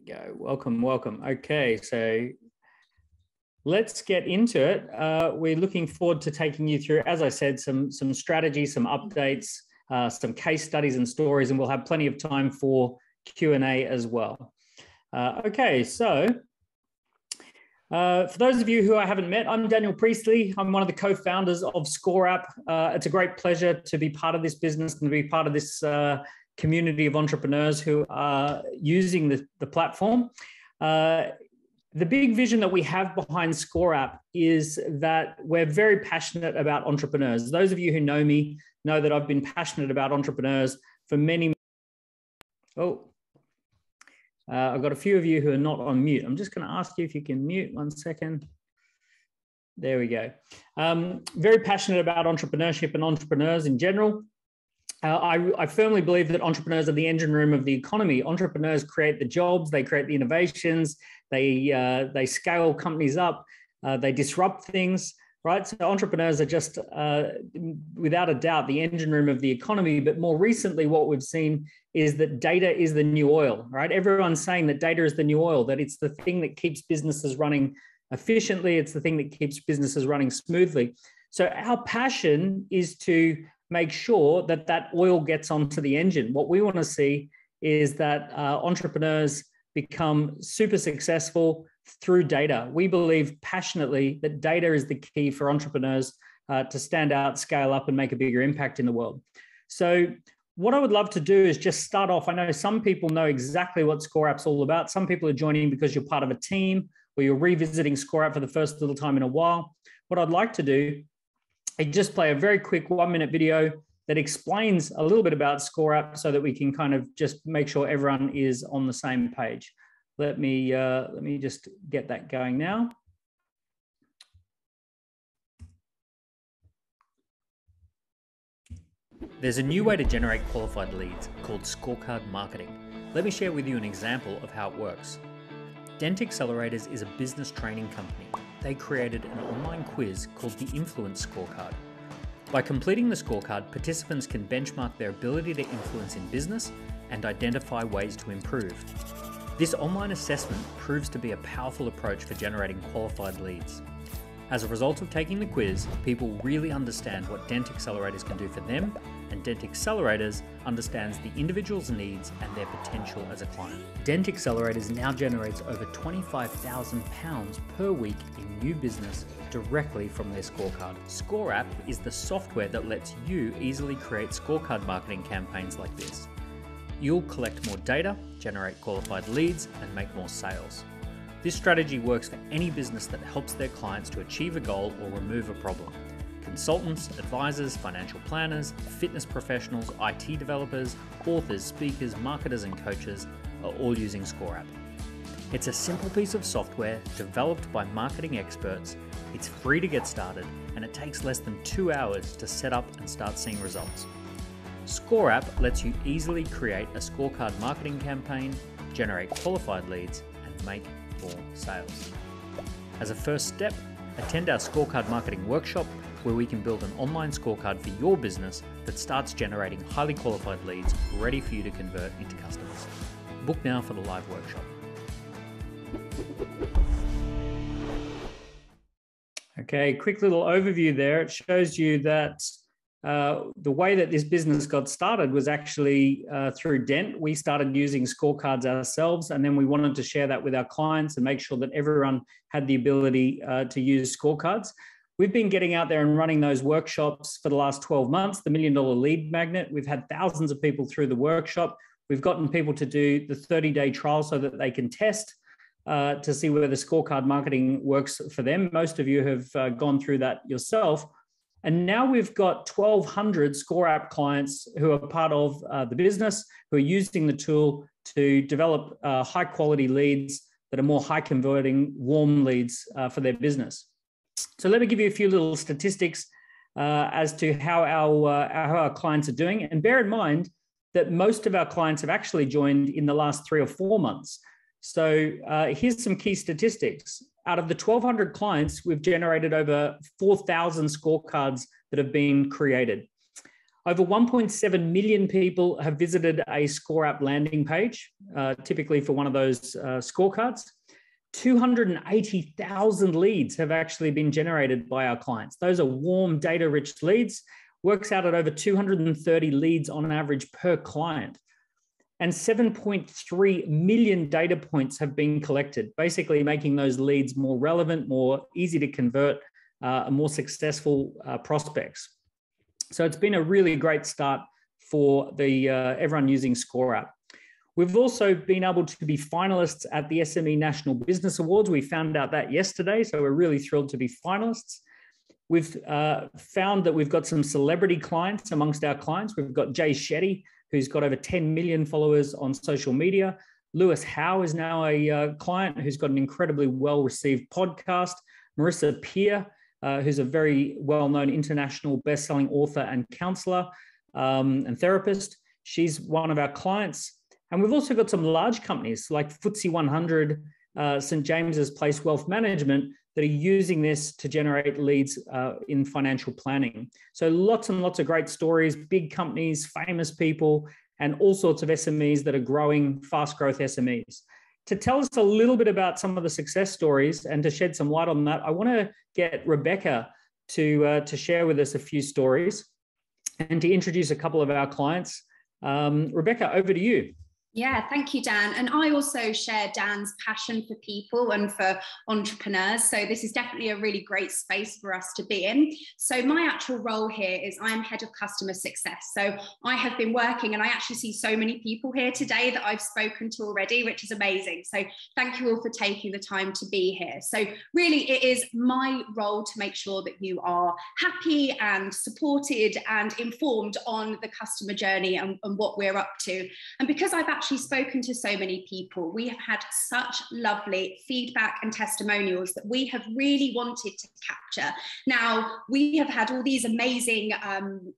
go. Welcome, welcome. Okay, so let's get into it. We're looking forward to taking you through, as I said, some strategies, some updates, some case studies and stories, and we'll have plenty of time for Q&A as well. Okay, so for those of you who I haven't met, I'm Daniel Priestley. I'm one of the co-founders of ScoreApp. It's a great pleasure to be part of this business and to be part of this community of entrepreneurs who are using the platform. The big vision that we have behind ScoreApp is that we're very passionate about entrepreneurs. Those of you who know me know that I've been passionate about entrepreneurs for many. I've got a few of you who are not on mute. I'm just going to ask you if you can mute 1 second. There we go. Very passionate about entrepreneurship and entrepreneurs in general. I firmly believe that entrepreneurs are the engine room of the economy. Entrepreneurs create the jobs, they create the innovations, they scale companies up, they disrupt things, right? So entrepreneurs are just, without a doubt, the engine room of the economy. But more recently, what we've seen is that data is the new oil, right? Everyone's saying that data is the new oil, that it's the thing that keeps businesses running efficiently. It's the thing that keeps businesses running smoothly. So our passion is to make sure that that oil gets onto the engine. What we want to see is that entrepreneurs become super successful through data. We believe passionately that data is the key for entrepreneurs to stand out, scale up, and make a bigger impact in the world. So what I would love to do is just start off. I know some people know exactly what ScoreApp's all about. Some people are joining because you're part of a team or you're revisiting ScoreApp for the first little time in a while. What I'd like to do is just play a very quick 1-minute video that explains a little bit about ScoreApp so that we can kind of just make sure everyone is on the same page. Let me just get that going now. There's a new way to generate qualified leads called Scorecard Marketing. Let me share with you an example of how it works. Dent Accelerators is a business training company. They created an online quiz called the Influence Scorecard. By completing the scorecard, participants can benchmark their ability to influence in business and identify ways to improve. This online assessment proves to be a powerful approach for generating qualified leads. As a result of taking the quiz, people really understand what Dent Accelerators can do for them, and Dent Accelerators understands the individual's needs and their potential as a client. Dent Accelerators now generates over £25,000 per week in new business directly from their scorecard. ScoreApp is the software that lets you easily create scorecard marketing campaigns like this. You'll collect more data, generate qualified leads, and make more sales. This strategy works for any business that helps their clients to achieve a goal or remove a problem. Consultants, advisors, financial planners, fitness professionals, IT developers, authors, speakers, marketers, and coaches are all using ScoreApp. It's a simple piece of software developed by marketing experts. It's free to get started, and it takes less than 2 hours to set up and start seeing results. ScoreApp lets you easily create a scorecard marketing campaign, generate qualified leads, and make more sales. As a first step, attend our Scorecard Marketing Workshop, where we can build an online scorecard for your business that starts generating highly qualified leads ready for you to convert into customers. Book now for the live workshop. Okay, quick little overview there. It shows you that the way that this business got started was actually through Dent. We started using scorecards ourselves, and then we wanted to share that with our clients and make sure that everyone had the ability to use scorecards. We've been getting out there and running those workshops for the last 12 months, the $1 Million Lead Magnet. We've had thousands of people through the workshop. We've gotten people to do the 30-day trial so that they can test to see whether scorecard marketing works for them. Most of you have gone through that yourself. And now we've got 1,200 ScoreApp clients who are part of the business, who are using the tool to develop high-quality leads that are more high-converting, warm leads for their business. So let me give you a few little statistics as to how our clients are doing. And bear in mind that most of our clients have actually joined in the last 3 or 4 months. So here's some key statistics. Out of the 1,200 clients, we've generated over 4,000 scorecards that have been created. Over 1.7 million people have visited a ScoreApp landing page, typically for one of those scorecards. 280,000 leads have actually been generated by our clients. Those are warm, data-rich leads. Works out at over 230 leads on average per client. And 7.3 million data points have been collected, basically making those leads more relevant, more easy to convert, more successful prospects. So it's been a really great start for the everyone using ScoreApp. We've also been able to be finalists at the SME National Business Awards. We found out that yesterday, so we're really thrilled to be finalists. We've found that we've got some celebrity clients amongst our clients. We've got Jay Shetty, who's got over 10 million followers on social media. Lewis Howe is now a client who's got an incredibly well-received podcast. Marissa Peer, who's a very well-known international best-selling author and counselor and therapist. She's one of our clients. And we've also got some large companies like FTSE 100, St. James's Place Wealth Management that are using this to generate leads in financial planning. So lots and lots of great stories, big companies, famous people, and all sorts of SMEs that are growing, fast growth SMEs. To tell us a little bit about some of the success stories and to shed some light on that, I want to get Rebecca to share with us a few stories and to introduce a couple of our clients. Rebecca, over to you. Yeah, thank you, Dan. And I also share Dan's passion for people and for entrepreneurs. So this is definitely a really great space for us to be in. So my actual role here is I am head of customer success. So I have been working, and I actually see so many people here today that I've spoken to already, which is amazing. So thank you all for taking the time to be here. So really it is my role to make sure that you are happy and supported and informed on the customer journey and what we're up to. And because I've actually spoken to so many people, we have had such lovely feedback and testimonials that we have really wanted to capture. Now, we have had all these amazing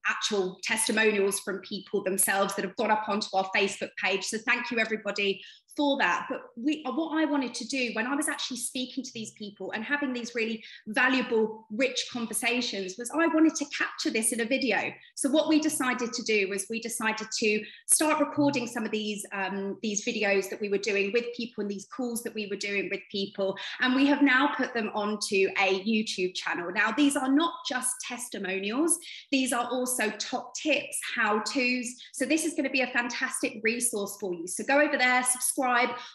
actual testimonials from people themselves that have gone up onto our Facebook page. So thank you, everybody, for that. But what I wanted to do when I was actually speaking to these people and having these really valuable, rich conversations was I wanted to capture this in a video. So what we decided to do was we decided to start recording some of these videos that we were doing with people and these calls that we were doing with people. And we have now put them onto a YouTube channel. Now, these are not just testimonials. These are also top tips, how-tos. So this is going to be a fantastic resource for you. So go over there, subscribe.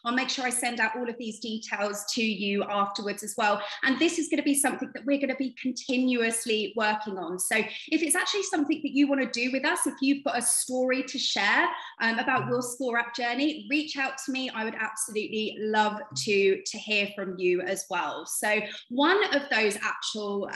I'll make sure I send out all of these details to you afterwards as well. And this is going to be something that we're going to be continuously working on. So if it's actually something that you want to do with us, if you've got a story to share about your ScoreApp journey, reach out to me. I would absolutely love to hear from you as well. So one of those actual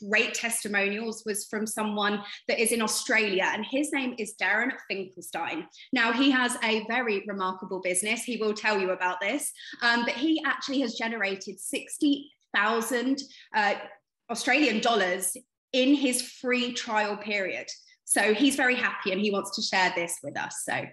great testimonials was from someone that is in Australia, and his name is Darren Finkelstein. Now, he has a very remarkable business. He will tell you about this, but he actually has generated 60,000 Australian dollars in his free trial period. So he's very happy and he wants to share this with us. So.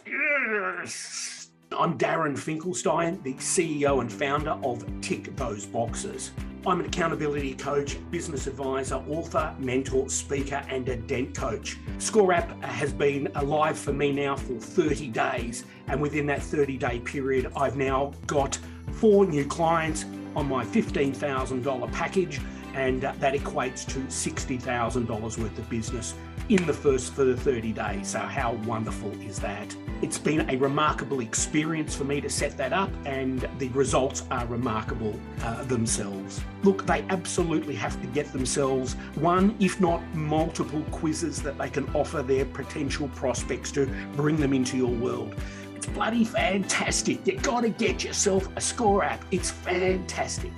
Yes. I'm Darren Finkelstein, the CEO and founder of Tick Those Boxes. I'm an accountability coach, business advisor, author, mentor, speaker, and a dent coach. ScoreApp has been alive for me now for 30 days. And within that 30-day period, I've now got 4 new clients on my $15,000 package. And that equates to $60,000 worth of business in the first for the 30 days. So how wonderful is that? It's been a remarkable experience for me to set that up, and the results are remarkable themselves. Look, they absolutely have to get themselves one, if not multiple quizzes that they can offer their potential prospects to bring them into your world. It's bloody fantastic. You got to get yourself a ScoreApp. It's fantastic.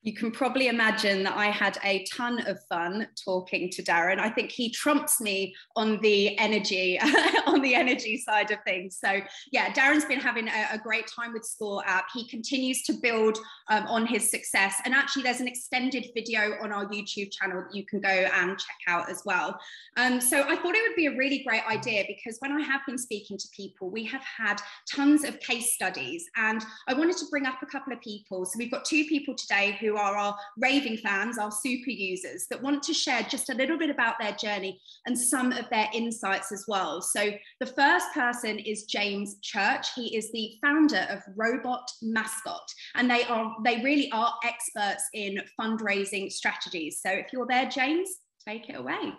You you can probably imagine that I had a ton of fun talking to Darren. I think he trumps me on the energy, on the energy side of things. So yeah, Darren's been having a great time with ScoreApp. He continues to build on his success. And actually there's an extended video on our YouTube channel that you can go and check out as well. So I thought it would be a really great idea, because when I have been speaking to people, we have had tons of case studies, and I wanted to bring up a couple of people. So we've got two people today who are our raving fans, our super users, that want to share just a little bit about their journey and some of their insights as well. So the first person is James Church. He is the founder of Robot Mascot, and they really are experts in fundraising strategies. So if you're there, James, take it away.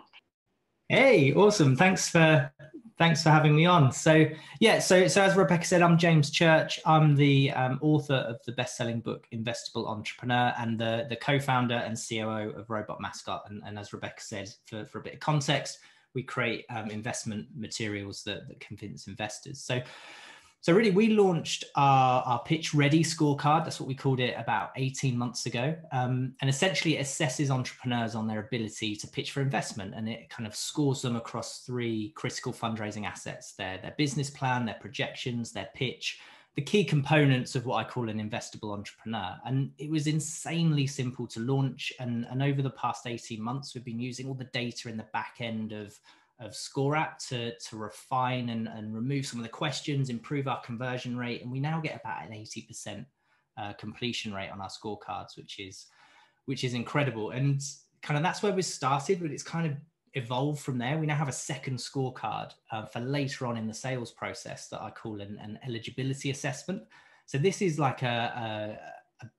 Hey, awesome. Thanks for having me on. So yeah, so as Rebecca said, I'm James Church. I'm the author of the best-selling book Investable Entrepreneur, and the co-founder and COO of Robot Mascot. And as Rebecca said, for a bit of context, we create investment materials that convince investors. So really, we launched our Pitch Ready scorecard. That's what we called it about 18 months ago. And essentially it assesses entrepreneurs on their ability to pitch for investment. And it kind of scores them across 3 critical fundraising assets: their business plan, their projections, their pitch, the key components of what I call an investable entrepreneur. And it was insanely simple to launch. And over the past 18 months, we've been using all the data in the back end of ScoreApp to refine and remove some of the questions, improve our conversion rate. And we now get about an 80% completion rate on our scorecards, which is incredible. And kind of that's where we started, but it's kind of evolved from there. We now have a second scorecard for later on in the sales process that I call an eligibility assessment. So this is like a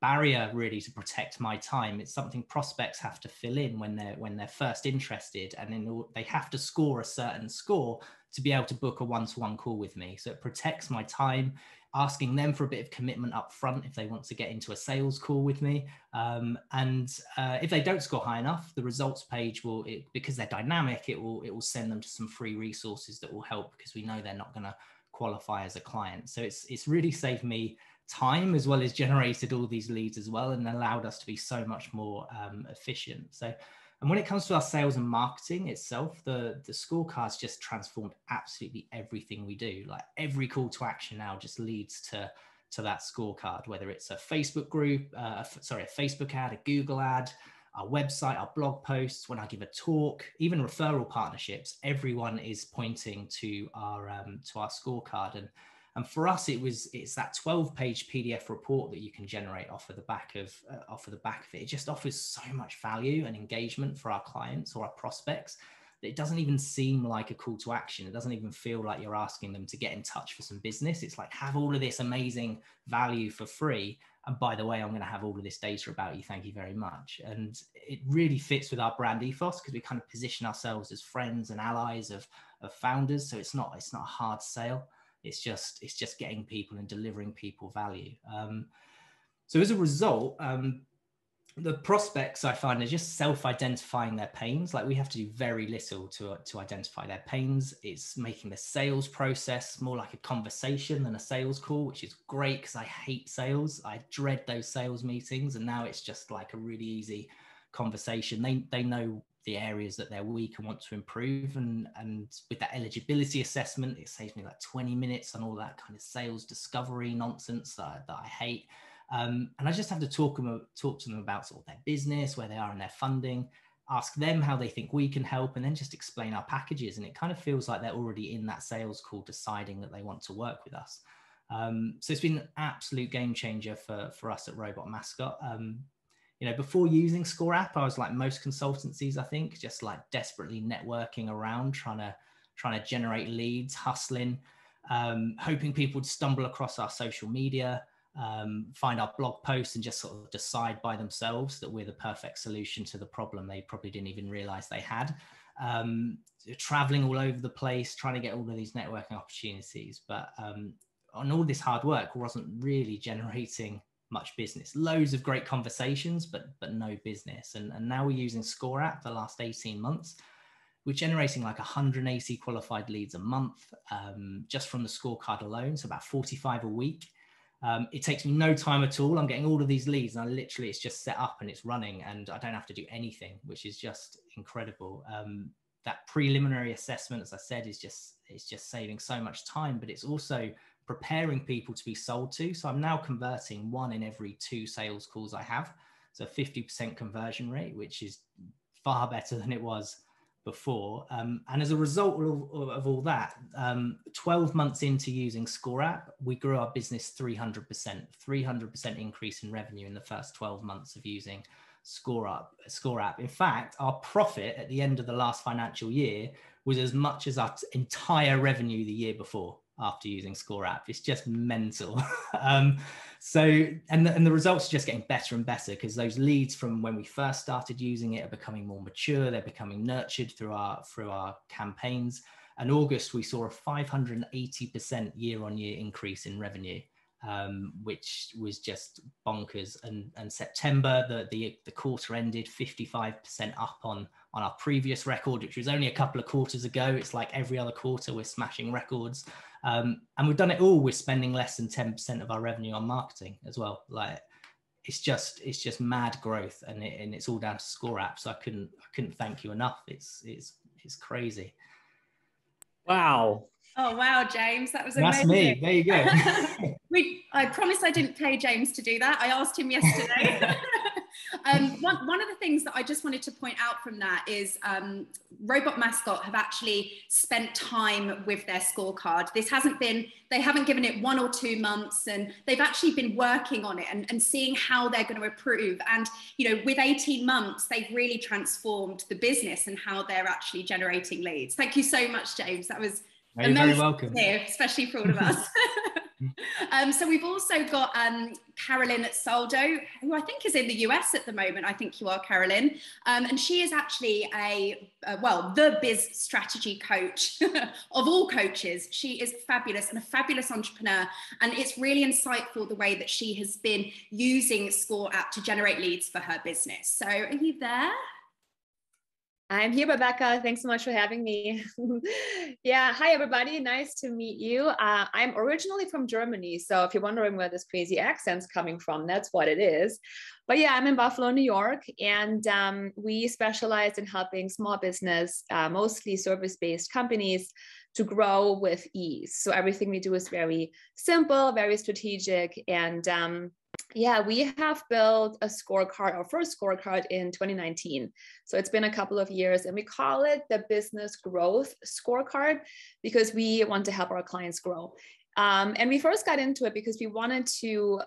barrier really to protect my time. It's something prospects have to fill in when they're first interested, and then they have to score a certain score to be able to book a one-to-one call with me. So it protects my time, asking them for a bit of commitment up front if they want to get into a sales call with me. And if they don't score high enough, the results page because they're dynamic, it will send them to some free resources that will help, because we know they're not going to qualify as a client. So it's really saved me time, as well as generated all these leads as well, and allowed us to be so much more efficient. So, and when it comes to our sales and marketing itself, the scorecards just transformed absolutely everything we do. Like every call to action now just leads to that scorecard, whether it's a Facebook group, a Facebook ad, a Google ad, our website, our blog posts, when I give a talk, even referral partnerships, everyone is pointing to our scorecard. And for us, it's that 12-page PDF report that you can generate off of the back of it. It just offers so much value and engagement for our clients or our prospects that it doesn't even seem like a call to action. It doesn't even feel like you're asking them to get in touch for some business. It's like, have all of this amazing value for free. And by the way, I'm going to have all of this data about you. Thank you very much. And it really fits with our brand ethos, because we kind of position ourselves as friends and allies of founders. So it's not a hard sale. It's just getting people and delivering people value. So as a result, the prospects I find are just self-identifying their pains. Like we have to do very little to identify their pains. It's making the sales process more like a conversation than a sales call, which is great because I hate sales. I dread those sales meetings, and now it's just like a really easy conversation. They know the areas that they're weak and want to improve. And with that eligibility assessment, it saves me like 20 minutes on all that kind of sales discovery nonsense that I hate. And I just have to talk to them about sort of their business, where they are in their funding, ask them how they think we can help, and then just explain our packages. And it kind of feels like they're already in that sales call deciding that they want to work with us. So it's been an absolute game changer for us at Robot Mascot. Before using ScoreApp, I was like most consultancies, I think, just like desperately networking around, trying to generate leads, hustling, hoping people would stumble across our social media, find our blog posts and just sort of decide by themselves that we're the perfect solution to the problem they probably didn't even realize they had. Traveling all over the place, trying to get all of these networking opportunities. But on all this hard work, wasn't really generating much business. Loads of great conversations, but no business. And now we're using ScoreApp the last 18 months. We're generating like 180 qualified leads a month, just from the scorecard alone. So about 45 a week. It takes me no time at all. I'm getting all of these leads, and it's just set up and it's running, and I don't have to do anything, which is just incredible. That preliminary assessment, as I said, is just saving so much time, but it's also preparing people to be sold to. So I'm now converting 1 in every 2 sales calls I have. So 50% conversion rate, which is far better than it was before. And as a result of all that, 12 months into using ScoreApp, we grew our business 300% increase in revenue in the first 12 months of using ScoreApp. In fact, our profit at the end of the last financial year was as much as our entire revenue the year before after using ScoreApp. It's just mental. And the results are just getting better and better, because those leads from when we first started using it are becoming more mature. They're becoming nurtured through our campaigns. And August, we saw a 580% year-on-year increase in revenue, which was just bonkers. And September, the quarter ended 55% up on our previous record, which was only a couple of quarters ago. It's like every other quarter we're smashing records. And we've done it all with spending less than 10% of our revenue on marketing as well. Like, it's just mad growth, and it's all down to ScoreApp. So I couldn't thank you enough. It's crazy. Wow. Oh, wow, James, that was amazing. That's me. There you go. I promised I didn't pay James to do that. I asked him yesterday. One of the things that I just wanted to point out from that is Robot Mascot have actually spent time with their scorecard. They haven't given it 1 or 2 months, and they've actually been working on it and seeing how they're going to improve. And, with 18 months, they've really transformed the business and how they're actually generating leads. Thank you so much, James. That was You're very welcome. Especially for all of us. So we've also got Carolyn at Soldo, who I think is in the US at the moment. I think you are, Carolyn. And she is actually the biz strategy coach of all coaches. She is fabulous and a fabulous entrepreneur. And it's really insightful the way that she has been using ScoreApp to generate leads for her business. So are you there? I'm here, Rebecca. Thanks so much for having me. Yeah, hi, everybody. Nice to meet you. I'm originally from Germany. So if you're wondering where this crazy accent's coming from, that's what it is. But yeah, I'm in Buffalo, New York, and we specialize in helping small business, mostly service-based companies, to grow with ease. So everything we do is very simple, very strategic, and yeah, we have built a scorecard, our first scorecard in 2019. So it's been a couple of years, and we call it the Business Growth Scorecard because we want to help our clients grow. And we first got into it because we wanted to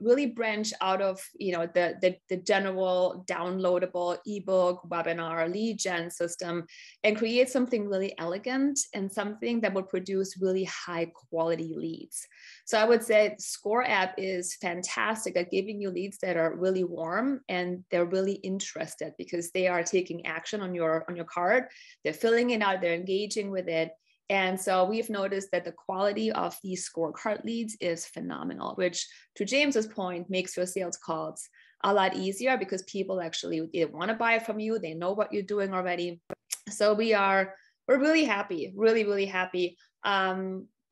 really branch out of, the general downloadable ebook, webinar, lead gen system, and create something really elegant and something that would produce really high quality leads. So I would say ScoreApp is fantastic at giving you leads that are really warm and they're really interested because they are taking action on your card. They're filling it out, they're engaging with it. And so we've noticed that the quality of these scorecard leads is phenomenal, which to James's point makes your sales calls a lot easier because people actually they want to buy from you. They know what you're doing already. So we're really happy, really, really happy.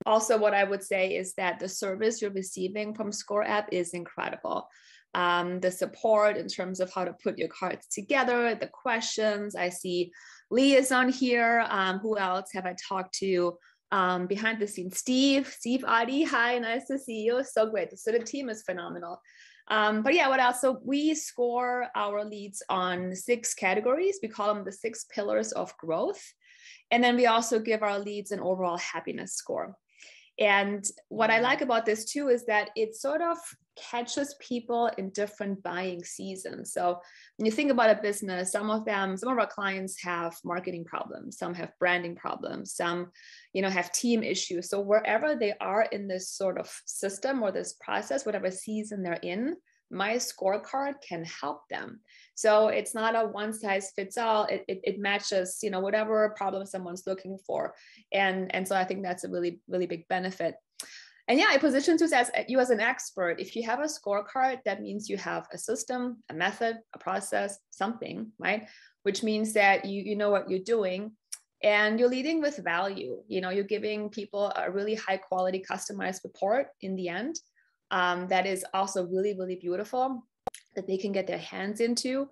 Also, what I would say is that the service you're receiving from ScoreApp is incredible. The support in terms of how to put your cards together, the questions. I see Lee is on here. Who else have I talked to behind the scenes? Steve Adi. Hi, nice to see you. So great. So the team is phenomenal. But yeah, what else? So we score our leads on 6 categories. We call them the 6 pillars of growth. And then we also give our leads an overall happiness score. And what I like about this too is that it sort of catches people in different buying seasons. So when you think about a business, some of our clients have marketing problems, some have branding problems, some, have team issues. So wherever they are in this sort of system or this process, whatever season they're in, my scorecard can help them. So it's not a one size fits all. It matches, whatever problem someone's looking for. And so I think that's a really, really big benefit. And yeah, it positions you as an expert. If you have a scorecard, that means you have a system, a method, a process, something, right? Which means that you know what you're doing and you're leading with value. You're giving people a really high quality customized report in the end. that is also really, really beautiful that they can get their hands into.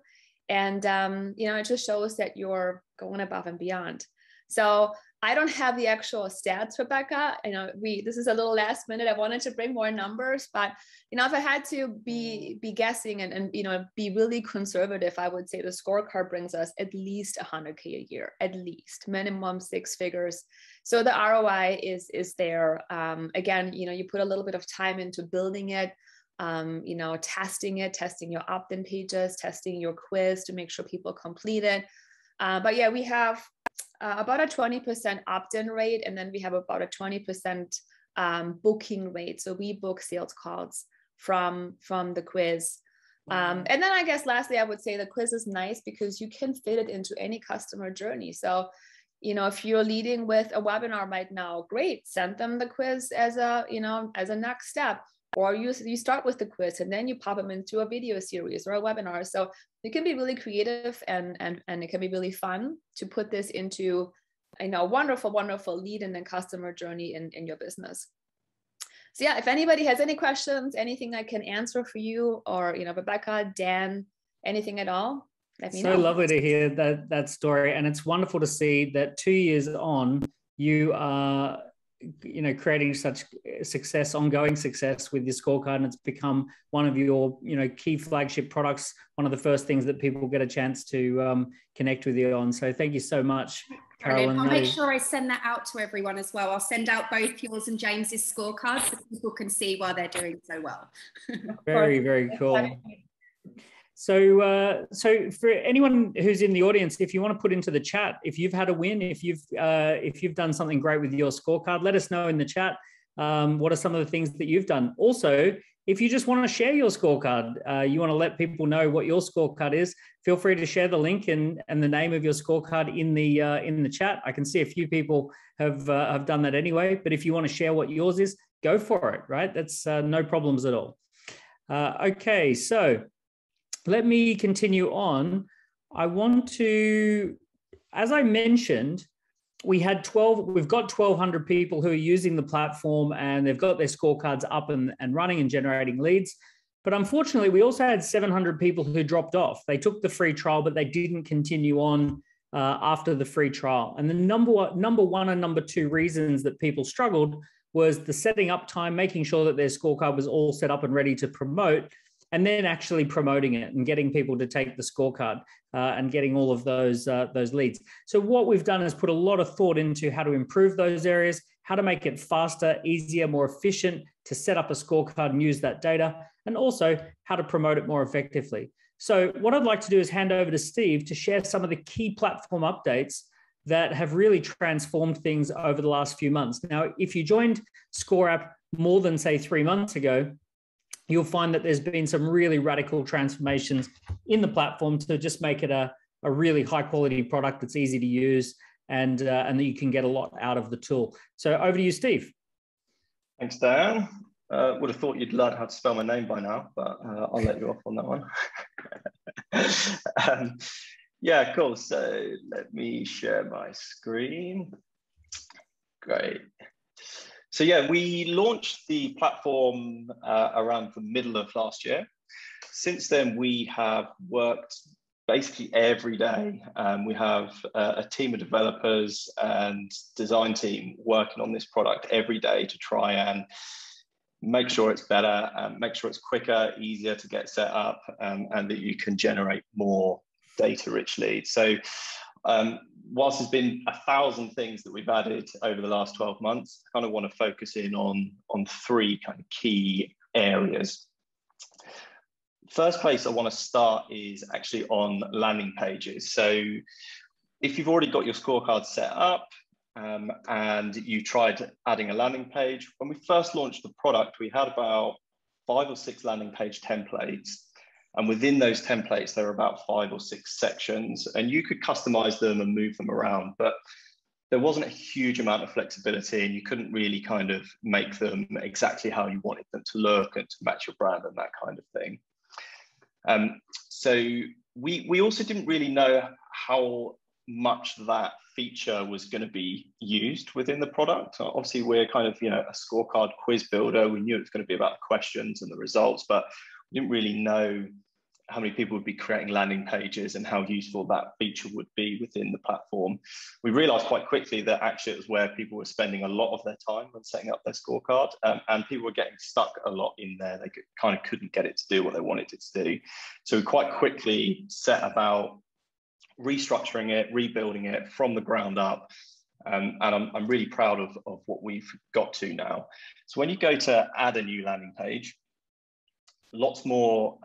And, it just shows that you're going above and beyond. So I don't have the actual stats, Rebecca. This is a little last minute. I wanted to bring more numbers, but, if I had to be guessing and be really conservative, I would say the scorecard brings us at least 100K a year, at least minimum 6 figures. So the ROI is there. Again, you put a little bit of time into building it, testing your opt-in pages, testing your quiz to make sure people complete it. But yeah, we have about a 20% opt-in rate, and then we have about a 20% booking rate. So we book sales calls from the quiz. And then I guess lastly, I would say the quiz is nice because you can fit it into any customer journey. So, if you're leading with a webinar right now, great, send them the quiz as a next step. Or you start with the quiz and then you pop them into a video series or a webinar. So you can be really creative and it can be really fun to put this into a wonderful, wonderful lead and then customer journey in your business. So yeah, if anybody has any questions, anything I can answer for you, or Rebecca, Dan, anything at all, let me know. So lovely to hear that story, and it's wonderful to see that 2 years on, you are creating such success, ongoing success with your scorecard, and it's become one of your key flagship products, one of the first things that people get a chance to connect with you on. So thank you so much, Carolyn. I'll make sure I send that out to everyone as well. I'll send out both yours and James's scorecards so people can see why they're doing so well. Very, very cool. So for anyone who's in the audience, if you want to put into the chat, if you've had a win, if you've done something great with your scorecard, let us know in the chat. What are some of the things that you've done? Also, if you just want to share your scorecard, you want to let people know what your scorecard is, feel free to share the link and the name of your scorecard in the chat. I can see a few people have done that anyway, but if you want to share what yours is, go for it, right? That's no problems at all. Okay, so let me continue on. I want to, as I mentioned, we've got 1,200 people who are using the platform and they've got their scorecards up and running and generating leads. But unfortunately, we also had 700 people who dropped off. They took the free trial, but they didn't continue on after the free trial. And the number one and number two reasons that people struggled was the setting up time, making sure that their scorecard was all set up and ready to promote, and then actually promoting it and getting people to take the scorecard and getting all of those leads. So what we've done is put a lot of thought into how to improve those areas, how to make it faster, easier, more efficient to set up a scorecard and use that data, and also how to promote it more effectively. So what I'd like to do is hand over to Steve to share some of the key platform updates that have really transformed things over the last few months. Now, if you joined ScoreApp more than, say, 3 months ago, you'll find that there's been some really radical transformations in the platform to just make it a really high quality product that's easy to use and that you can get a lot out of the tool. So over to you, Steve. Thanks, Darren. Would have thought you'd learn how to spell my name by now, but I'll let you off on that one. Yeah, cool. So let me share my screen. Great. So yeah, we launched the platform around the middle of last year. Since then, we have worked basically every day. We have a team of developers and design team working on this product every day to try and make sure it's better, make sure it's quicker, easier to get set up, and that you can generate more data-rich leads. So whilst there's been 1,000 things that we've added over the last 12 months, I kind of want to focus in on 3 kind of key areas. First place I want to start is actually on landing pages. So if you've already got your scorecard set up and you tried adding a landing page, when we first launched the product, we had about 5 or 6 landing page templates. And within those templates, there are about 5 or 6 sections, and you could customize them and move them around, but there wasn't a huge amount of flexibility, and you couldn't really kind of make them exactly how you wanted them to look and to match your brand and that kind of thing. So we also didn't really know how much that feature was going to be used within the product. Obviously, we're kind of, a scorecard quiz builder. We knew it was going to be about the questions and the results, but we didn't really know how many people would be creating landing pages and how useful that feature would be within the platform. We realized quite quickly that actually it was where people were spending a lot of their time when setting up their scorecard, and people were getting stuck a lot in there. They kind of couldn't get it to do what they wanted it to do. So we quite quickly set about restructuring it, rebuilding it from the ground up. And I'm really proud of what we've got to now. So when you go to add a new landing page, lots more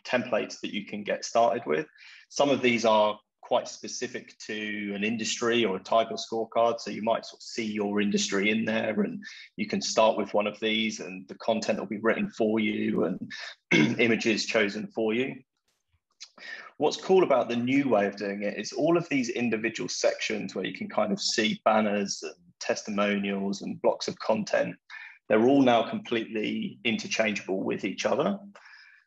templates that you can get started with. Some of these are quite specific to an industry or a type of scorecard. So you might sort of see your industry in there, and you can start with one of these and the content will be written for you and images chosen for you. What's cool about the new way of doing it is all of these individual sections where you can kind of see banners and testimonials and blocks of content. They're all now completely interchangeable with each other.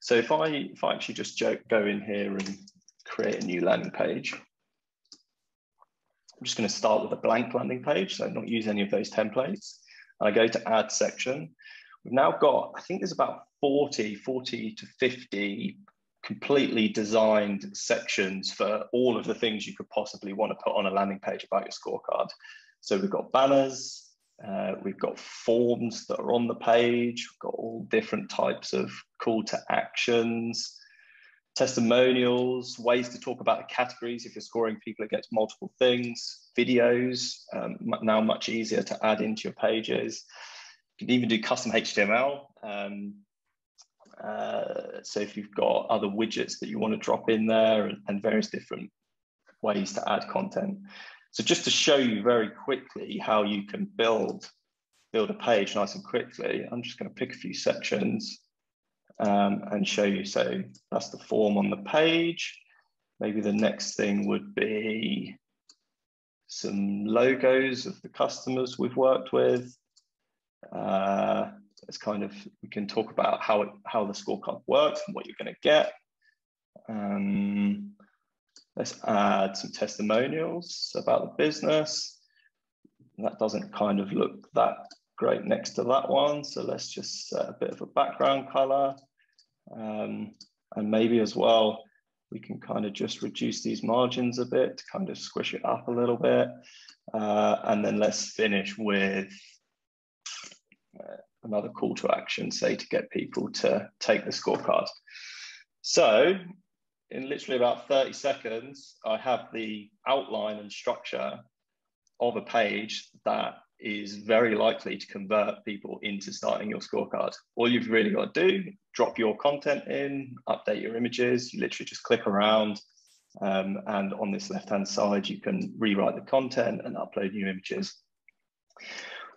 So if I actually just go in here and create a new landing page, I'm just going to start with a blank landing page, so not use any of those templates. I go to add section. We've now got, I think there's about 40 to 50 completely designed sections for all of the things you could possibly want to put on a landing page about your scorecard. So we've got banners, we've got forms that are on the page, we've got all different types of call to actions, testimonials, ways to talk about the categories if you're scoring people against multiple things, videos, now much easier to add into your pages. You can even do custom HTML. So if you've got other widgets that you want to drop in there, and various different ways to add content. So just to show you very quickly how you can build a page nice and quickly, I'm just going to pick a few sections and show you. So that's the form on the page. Maybe the next thing would be some logos of the customers we've worked with. It's kind of, we can talk about how the scorecard works and what you're going to get. Let's add some testimonials about the business. That doesn't kind of look that great next to that one. So let's just set a bit of a background color. And maybe as well, we can kind of just reduce these margins a bit to kind of squish it up a little bit. And then let's finish with another call to action, say to get people to take the scorecard. So in literally about 30 seconds, I have the outline and structure of a page that is very likely to convert people into starting your scorecard. All you've really got to do, drop your content in, update your images, you literally just click around, and on this left-hand side, you can rewrite the content and upload new images.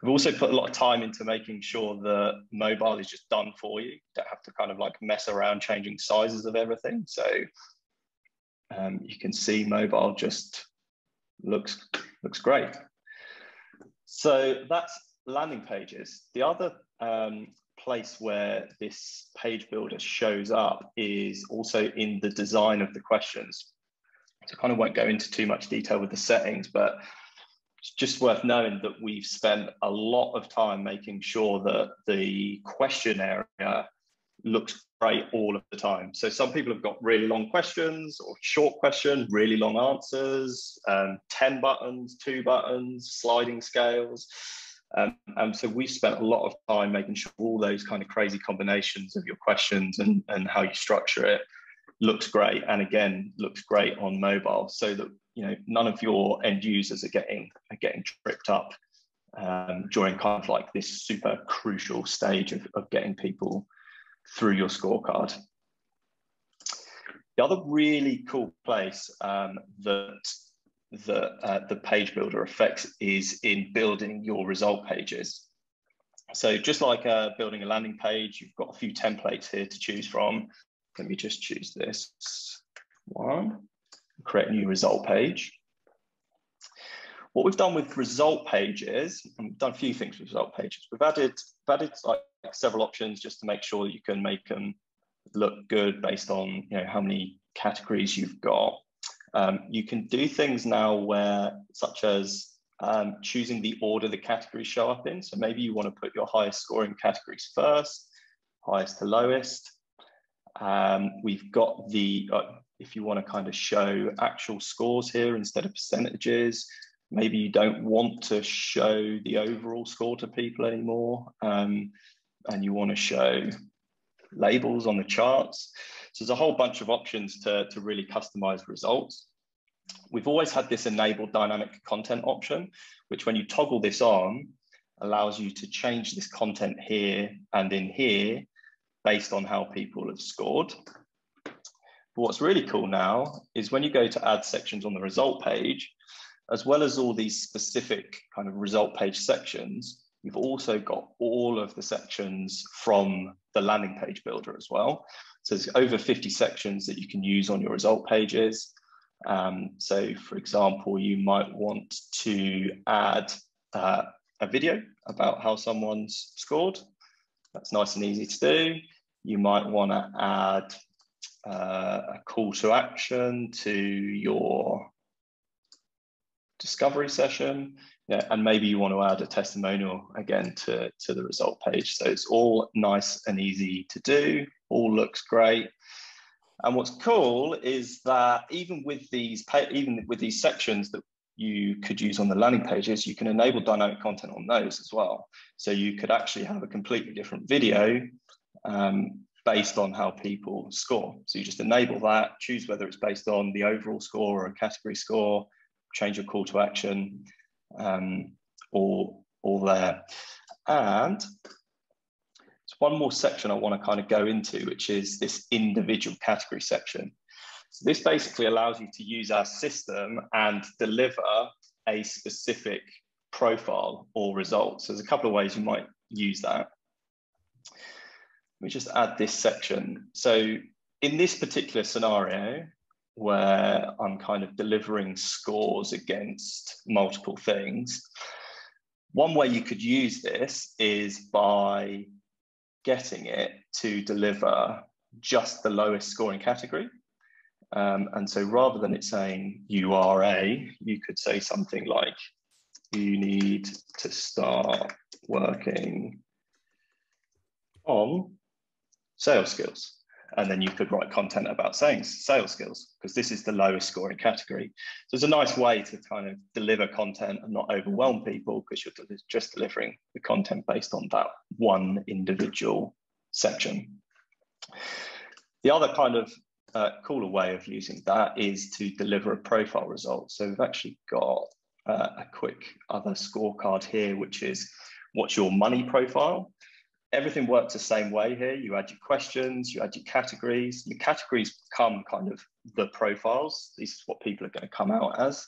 We've also put a lot of time into making sure that mobile is just done for you. You don't have to kind of like mess around changing sizes of everything. So you can see mobile just looks great. So that's landing pages. The other place where this page builder shows up is also in the design of the questions. So I kind of won't go into too much detail with the settings, but it's just worth knowing that we've spent a lot of time making sure that the question area looks great all of the time. So some people have got really long questions or short question, really long answers, 10 buttons, 2 buttons, sliding scales. And so we've spent a lot of time making sure all those kind of crazy combinations of your questions and how you structure it looks great. And again, looks great on mobile, so that none of your end users are getting tripped up during kind of like this super crucial stage of getting people through your scorecard. The other really cool place that the page builder affects is in building your result pages. So just like building a landing page, you've got a few templates here to choose from. Let me just choose this one, create a new result page. What we've done with result pages, and we've done a few things with result pages, we've added like several options just to make sure that you can make them look good based on how many categories you've got. You can do things now where, such as choosing the order the categories show up in. So maybe you want to put your highest scoring categories first, highest to lowest. We've got the, if you want to kind of show actual scores here instead of percentages, maybe you don't want to show the overall score to people anymore, and you want to show labels on the charts. So there's a whole bunch of options to really customize results. We've always had this enabled dynamic content option, which when you toggle this on, allows you to change this content here and in here based on how people have scored. But what's really cool now is when you go to add sections on the result page, as well as all these specific kind of result page sections, you've also got all of the sections from the landing page builder as well. So there's over 50 sections that you can use on your result pages. So for example, you might want to add a video about how someone's scored. That's nice and easy to do. You might want to add a call to action to your discovery session. Yeah, and maybe you want to add a testimonial again to the result page. So it's all nice and easy to do, all looks great. And what's cool is that even with these sections that you could use on the landing pages, you can enable dynamic content on those as well. So you could actually have a completely different video based on how people score. So you just enable that, choose whether it's based on the overall score or a category score, change your call to action, all there. And there's one more section I want to kind of go into, which is this individual category section. So this basically allows you to use our system and deliver a specific profile or result. So there's a couple of ways you might use that. Let me just add this section. So in this particular scenario, where I'm kind of delivering scores against multiple things, one way you could use this is by getting it to deliver just the lowest scoring category. And so rather than it saying you are A, you could say something like, you need to start working on sales skills. And then you could write content about saying sales skills, because this is the lowest scoring category. So it's a nice way to kind of deliver content and not overwhelm people, because you're just delivering the content based on that one individual section. The other kind of cooler way of using that is to deliver a profile result. So we've actually got a quick other scorecard here, which is what's your money profile. Everything works the same way here. You add your questions, you add your categories. Your categories become kind of the profiles. This is what people are going to come out as.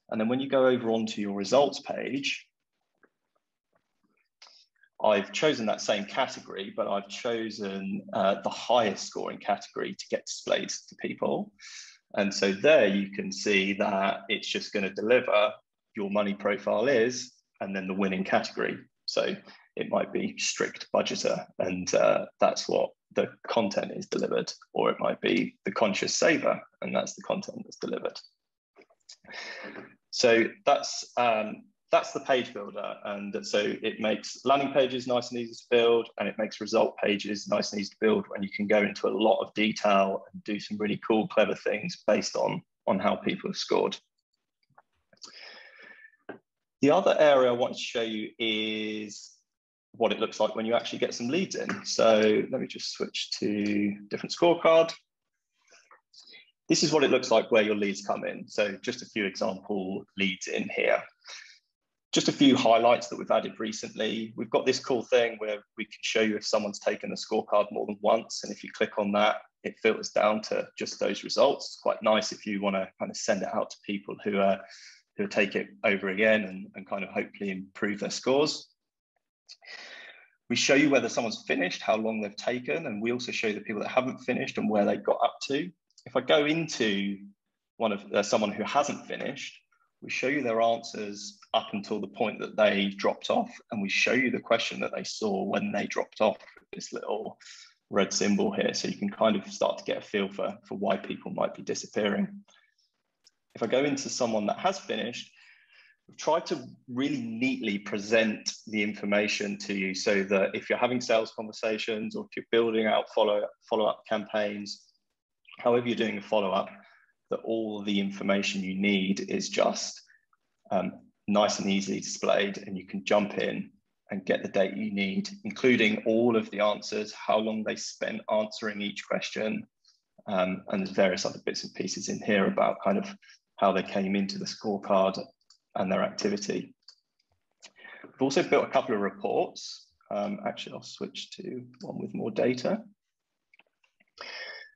And then when you go over onto your results page, I've chosen that same category, but I've chosen the highest scoring category to get displayed to people. And so there you can see that it's just going to deliver your money profile is, and then the winning category. So it might be strict budgeter, and that's what the content is delivered, or it might be the conscious saver, and that's the content that's delivered. So that's the page builder, and so it makes landing pages nice and easy to build, and it makes result pages nice and easy to build when you can go into a lot of detail and do some really cool, clever things based on how people have scored. The other area I want to show you is what it looks like when you actually get some leads in. So let me just switch to different scorecard. This is what it looks like where your leads come in. So just a few example leads in here. Just a few highlights that we've added recently. We've got this cool thing where we can show you if someone's taken the scorecard more than once. And if you click on that, it filters down to just those results. It's quite nice if you want to kind of send it out to people who take it over again and kind of hopefully improve their scores. We show you whether someone's finished, how long they've taken, and we also show the people that haven't finished and where they got up to. If I go into someone who hasn't finished, we show you their answers up until the point that they dropped off, and we show you the question that they saw when they dropped off with this little red symbol here, so you can kind of start to get a feel for why people might be disappearing. if I go into someone that has finished, we've tried to really neatly present the information to you so that if you're having sales conversations or if you're building out follow-up campaigns, however you're doing a follow-up, that all the information you need is just nice and easily displayed, and you can jump in and get the data you need, including all of the answers, how long they spent answering each question, and there's various other bits and pieces in here about kind of how they came into the scorecard and their activity. We've also built a couple of reports. Actually, I'll switch to one with more data.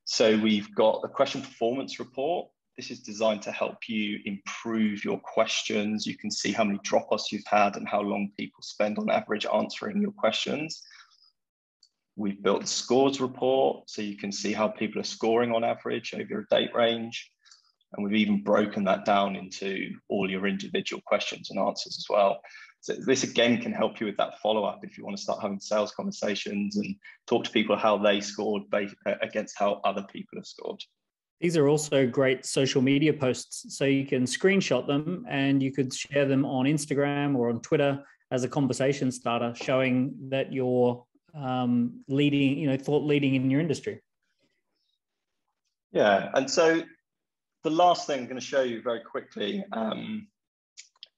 So we've got the question performance report. This is designed to help you improve your questions. You can see how many drop-offs you've had and how long people spend on average answering your questions. We've built the scores report, so you can see how people are scoring on average over a date range. And we've even broken that down into all your individual questions and answers as well. So this again can help you with that follow-up if you want to start having sales conversations and talk to people how they scored against how other people have scored. These are also great social media posts. So you can screenshot them and you could share them on Instagram or on Twitter as a conversation starter, showing that you're leading, thought leading in your industry. Yeah, and so the last thing I'm going to show you very quickly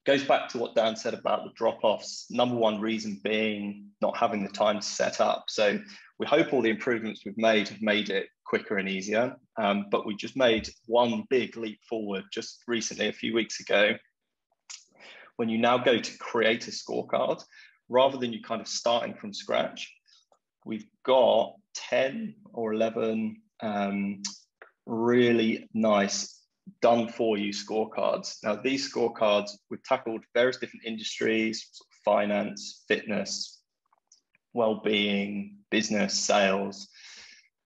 goes back to what Dan said about the drop-offs. Number one reason being not having the time to set up. So we hope all the improvements we've made have made it quicker and easier, but we just made one big leap forward just recently, a few weeks ago. When you now go to create a scorecard, rather than you kind of starting from scratch, we've got 10 or 11 really nice done for you scorecards. Now these scorecards, we've tackled various different industries, finance, fitness, well-being, business, sales,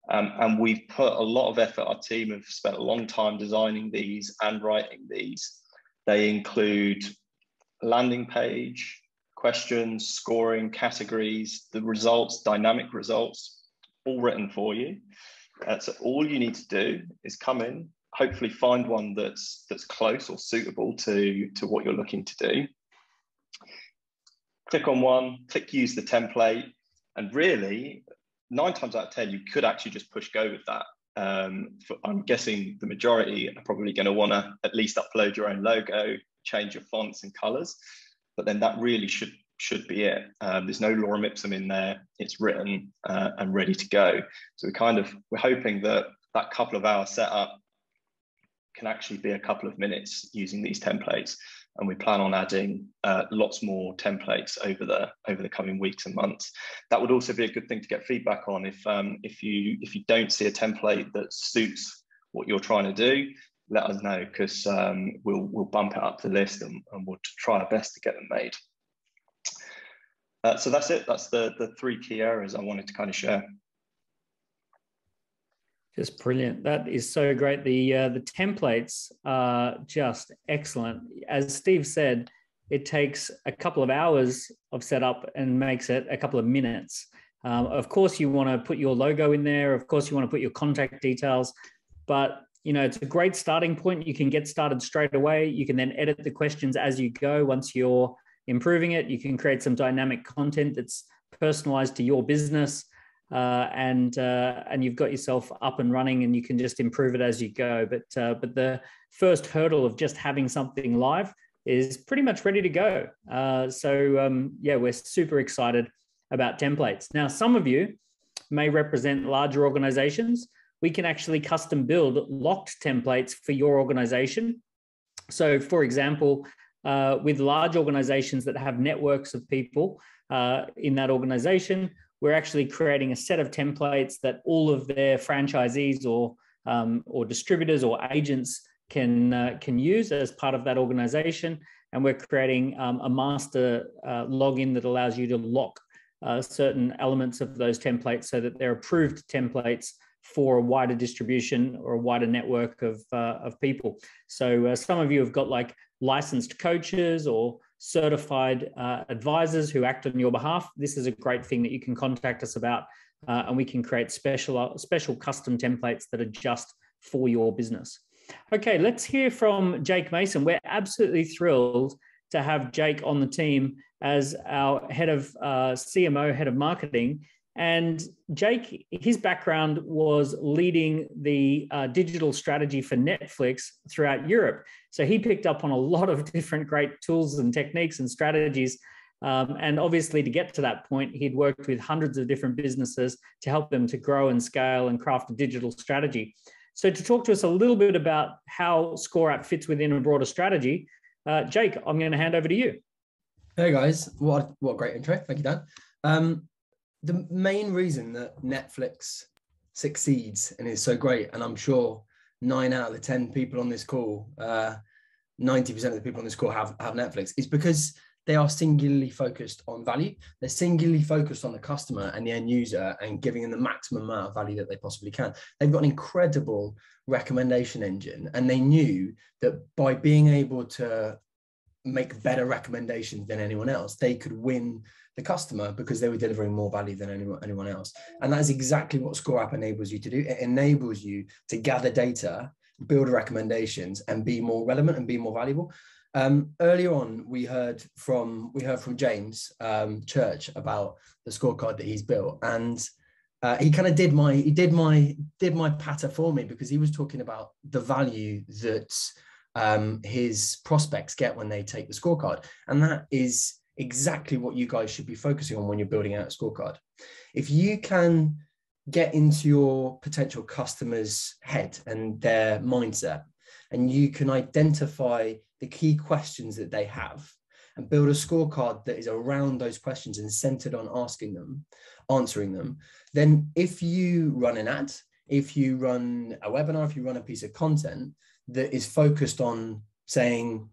and we've put a lot of effort. Our team have spent a long time designing these and writing these. They include a landing page, questions, scoring, categories, the results, dynamic results, all written for you. So all you need to do is come in, hopefully find one that's close or suitable to what you're looking to do. Click on one, click use the template, and really 9 times out of 10, you could actually just push go with that. I'm guessing the majority are probably going to want to at least upload your own logo, change your fonts and colors, but then that really should be it. There's no lorem ipsum in there. It's written and ready to go. So we're hoping that couple of hour setup can actually be a couple of minutes using these templates, and we plan on adding lots more templates over the coming weeks and months. That would also be a good thing to get feedback on. If you don't see a template that suits what you're trying to do, let us know, because we'll bump it up the list and we'll try our best to get them made. So that's it. That's the 3 key areas I wanted to kind of share. Just brilliant. That is so great. The templates are just excellent. As Steve said, it takes a couple of hours of setup and makes it a couple of minutes. Of course, you want to put your logo in there. Of course, you want to put your contact details. But it's a great starting point. You can get started straight away. You can then edit the questions as you go. Once you're improving it, you can create some dynamic content that's personalized to your business. And you've got yourself up and running, and you can just improve it as you go. But the first hurdle of just having something live is pretty much ready to go. Yeah, we're super excited about templates. Now, some of you may represent larger organizations. We can actually custom build locked templates for your organization. So, for example, with large organizations that have networks of people in that organization, we're actually creating a set of templates that all of their franchisees or distributors or agents can use as part of that organization. And we're creating a master login that allows you to lock certain elements of those templates so that they're approved templates for a wider distribution or a wider network of people. So some of you have got like licensed coaches or certified advisors who act on your behalf. This is a great thing that you can contact us about, and we can create special custom templates that are just for your business. Okay, let's hear from Jake Mason. We're absolutely thrilled to have Jake on the team as our head of CMO, head of marketing. And Jake, his background was leading the digital strategy for Netflix throughout Europe. So he picked up on a lot of different great tools and techniques and strategies. And obviously, to get to that point, he'd worked with hundreds of different businesses to help them to grow and scale and craft a digital strategy. So to talk to us a little bit about how ScoreApp fits within a broader strategy, Jake, I'm going to hand over to you. Hey guys, what a great intro. Thank you, Dan. The main reason that Netflix succeeds and is so great, and I'm sure 9 out of the 10 people on this call, 90% of the people on this call have Netflix, is because they are singularly focused on value. They're singularly focused on the customer and the end user and giving them the maximum amount of value that they possibly can. They've got an incredible recommendation engine, and they knew that by being able to make better recommendations than anyone else, they could win the customer because they were delivering more value than anyone else. And that is exactly what ScoreApp enables you to do. It enables you to gather data, build recommendations, and be more relevant and be more valuable. Earlier on, we heard from James Church about the scorecard that he's built, and he kind of did my patter for me, because he was talking about the value that his prospects get when they take the scorecard, and that is exactly what you guys should be focusing on when you're building out a scorecard. If you can get into your potential customer's head and their mindset, and you can identify the key questions that they have and build a scorecard that is around those questions and centered on answering them, then if you run an ad, if you run a webinar, if you run a piece of content that is focused on saying,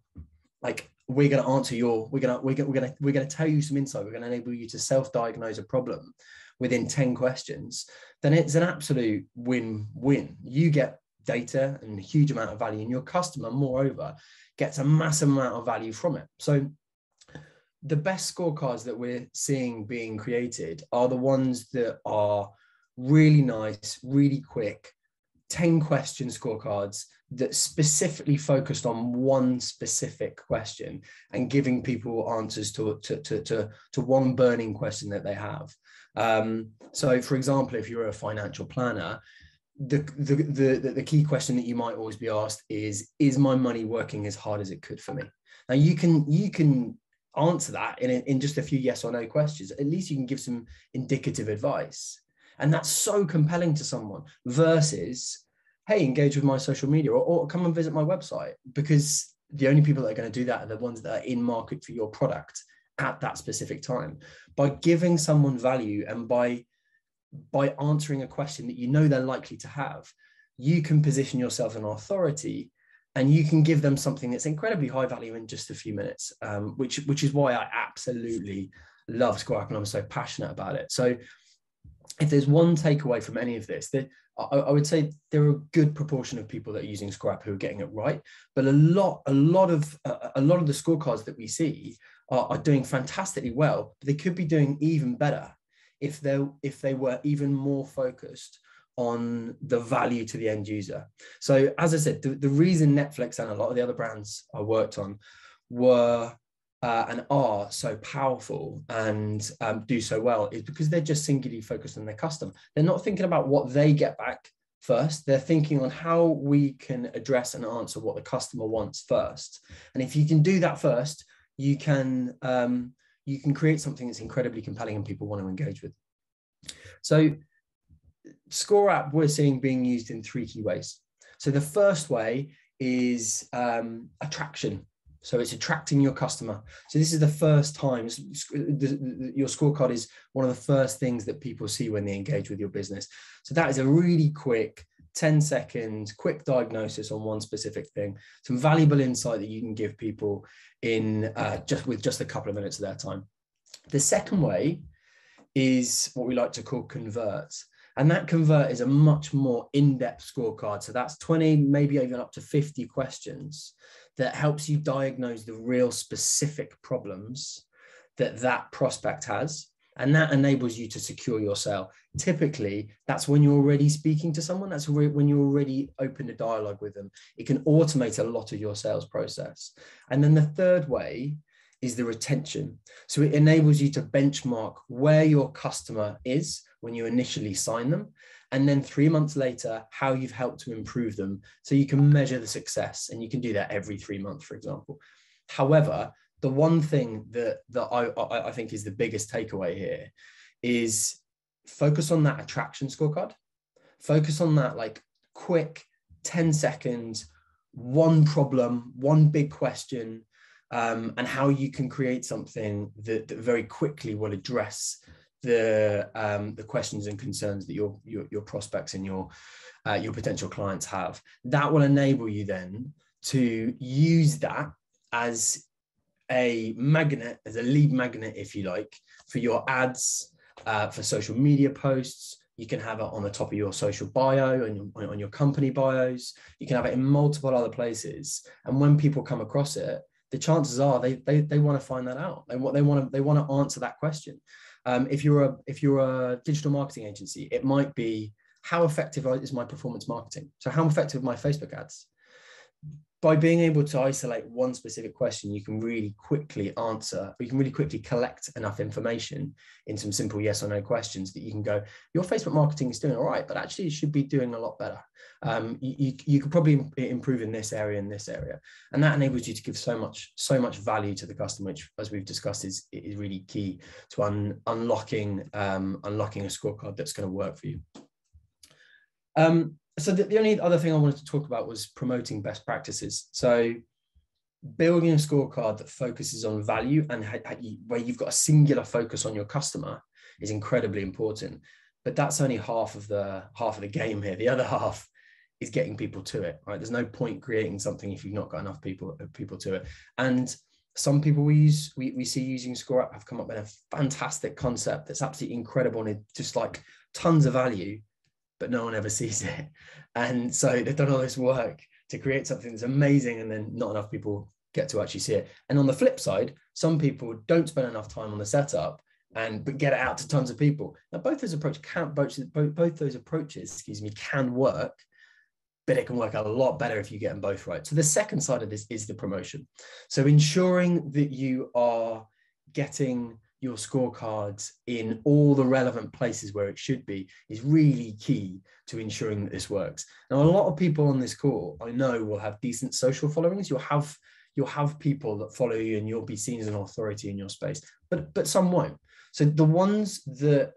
like, we're going to answer we're going to tell you some insight, we're going to enable you to self-diagnose a problem within 10 questions, then it's an absolute win-win. You get data and a huge amount of value, and your customer, moreover, gets a massive amount of value from it. So the best scorecards that we're seeing being created are the ones that are really nice, really quick, 10 question scorecards that specifically focused on one specific question and giving people answers to one burning question that they have. So for example, if you're a financial planner, the key question that you might always be asked is my money working as hard as it could for me? Now you can answer that in just a few yes or no questions. At least you can give some indicative advice, and that's so compelling to someone, versus, hey, engage with my social media, or come and visit my website, because the only people that are going to do that are the ones that are in market for your product at that specific time. By giving someone value and by answering a question that you know they're likely to have, you can position yourself as an authority, and you can give them something that's incredibly high value in just a few minutes, which is why I absolutely love ScoreApp and I'm so passionate about it. So if there's one takeaway from any of this, that I would say there are a good proportion of people that are using ScoreApp who are getting it right, but a lot of the scorecards that we see are doing fantastically well, but they could be doing even better if they were even more focused on the value to the end user. So as I said, the reason Netflix and a lot of the other brands I worked on were and are so powerful and do so well is because they're just singularly focused on their customer. They're not thinking about what they get back first. They're thinking on how we can address and answer what the customer wants first. And if you can do that first, you can create something that's incredibly compelling and people want to engage with. So ScoreApp we're seeing being used in 3 key ways. So the first way is attraction. So it's attracting your customer. So this is the first time your scorecard is one of the first things that people see when they engage with your business. So that is a really quick 10-second quick diagnosis on one specific thing, some valuable insight that you can give people in just a couple of minutes of their time. The second way is what we like to call convert. And that convert is a much more in-depth scorecard. So that's 20, maybe even up to 50 questions that helps you diagnose the real specific problems that prospect has And that enables you to secure your sale. Typically, that's when you're already speaking to someone. That's when you're already open to dialogue with them. It can automate a lot of your sales process. And then the third way is the retention. So it enables you to benchmark where your customer is when you initially sign them, and then 3 months later, how you've helped to improve them. So you can measure the success, and you can do that every 3 months, for example. However, the one thing that I think is the biggest takeaway here is focus on that attraction scorecard. Focus on that like quick 10 seconds, one problem, one big question, and how you can create something that very quickly will address the questions and concerns that your prospects and your potential clients have. That will enable you then to use that as a magnet, as a lead magnet, if you like, for your ads, for social media posts. You can have it on the top of your social bio and on your company bios. You can have it in multiple other places. And when people come across it, the chances are they want to find that out. They want to answer that question. If you're a digital marketing agency, it might be, how effective is my performance marketing? So how effective are my Facebook ads? By being able to isolate one specific question, you can really quickly answer, you can really quickly collect enough information in some simple yes or no questions that you can go, your Facebook marketing is doing all right, but actually it should be doing a lot better. You could probably improve in this area and this area. And that enables you to give so much value to the customer, which, as we've discussed, is really key to unlocking a scorecard that's going to work for you. So the only other thing I wanted to talk about was promoting best practices. So building a scorecard that focuses on value and where you've got a singular focus on your customer is incredibly important. But that's only half of the game here. The other half is getting people to it, right? There's no point creating something if you've not got enough people to it. And some people we see using ScoreApp have come up with a fantastic concept that's absolutely incredible and it's just like tons of value, but no one ever sees it. And so they've done all this work to create something that's amazing, and then not enough people get to actually see it. And on the flip side, some people don't spend enough time on the setup but get it out to tons of people. Now, both those approaches can work, but it can work a lot better if you get them both right. So the second side of this is the promotion. So ensuring that you are getting your scorecards in all the relevant places where it should be is really key to ensuring that this works. Now, a lot of people on this call, I know, will have decent social followings. You'll have people that follow you and you'll be seen as an authority in your space, but some won't. So the ones that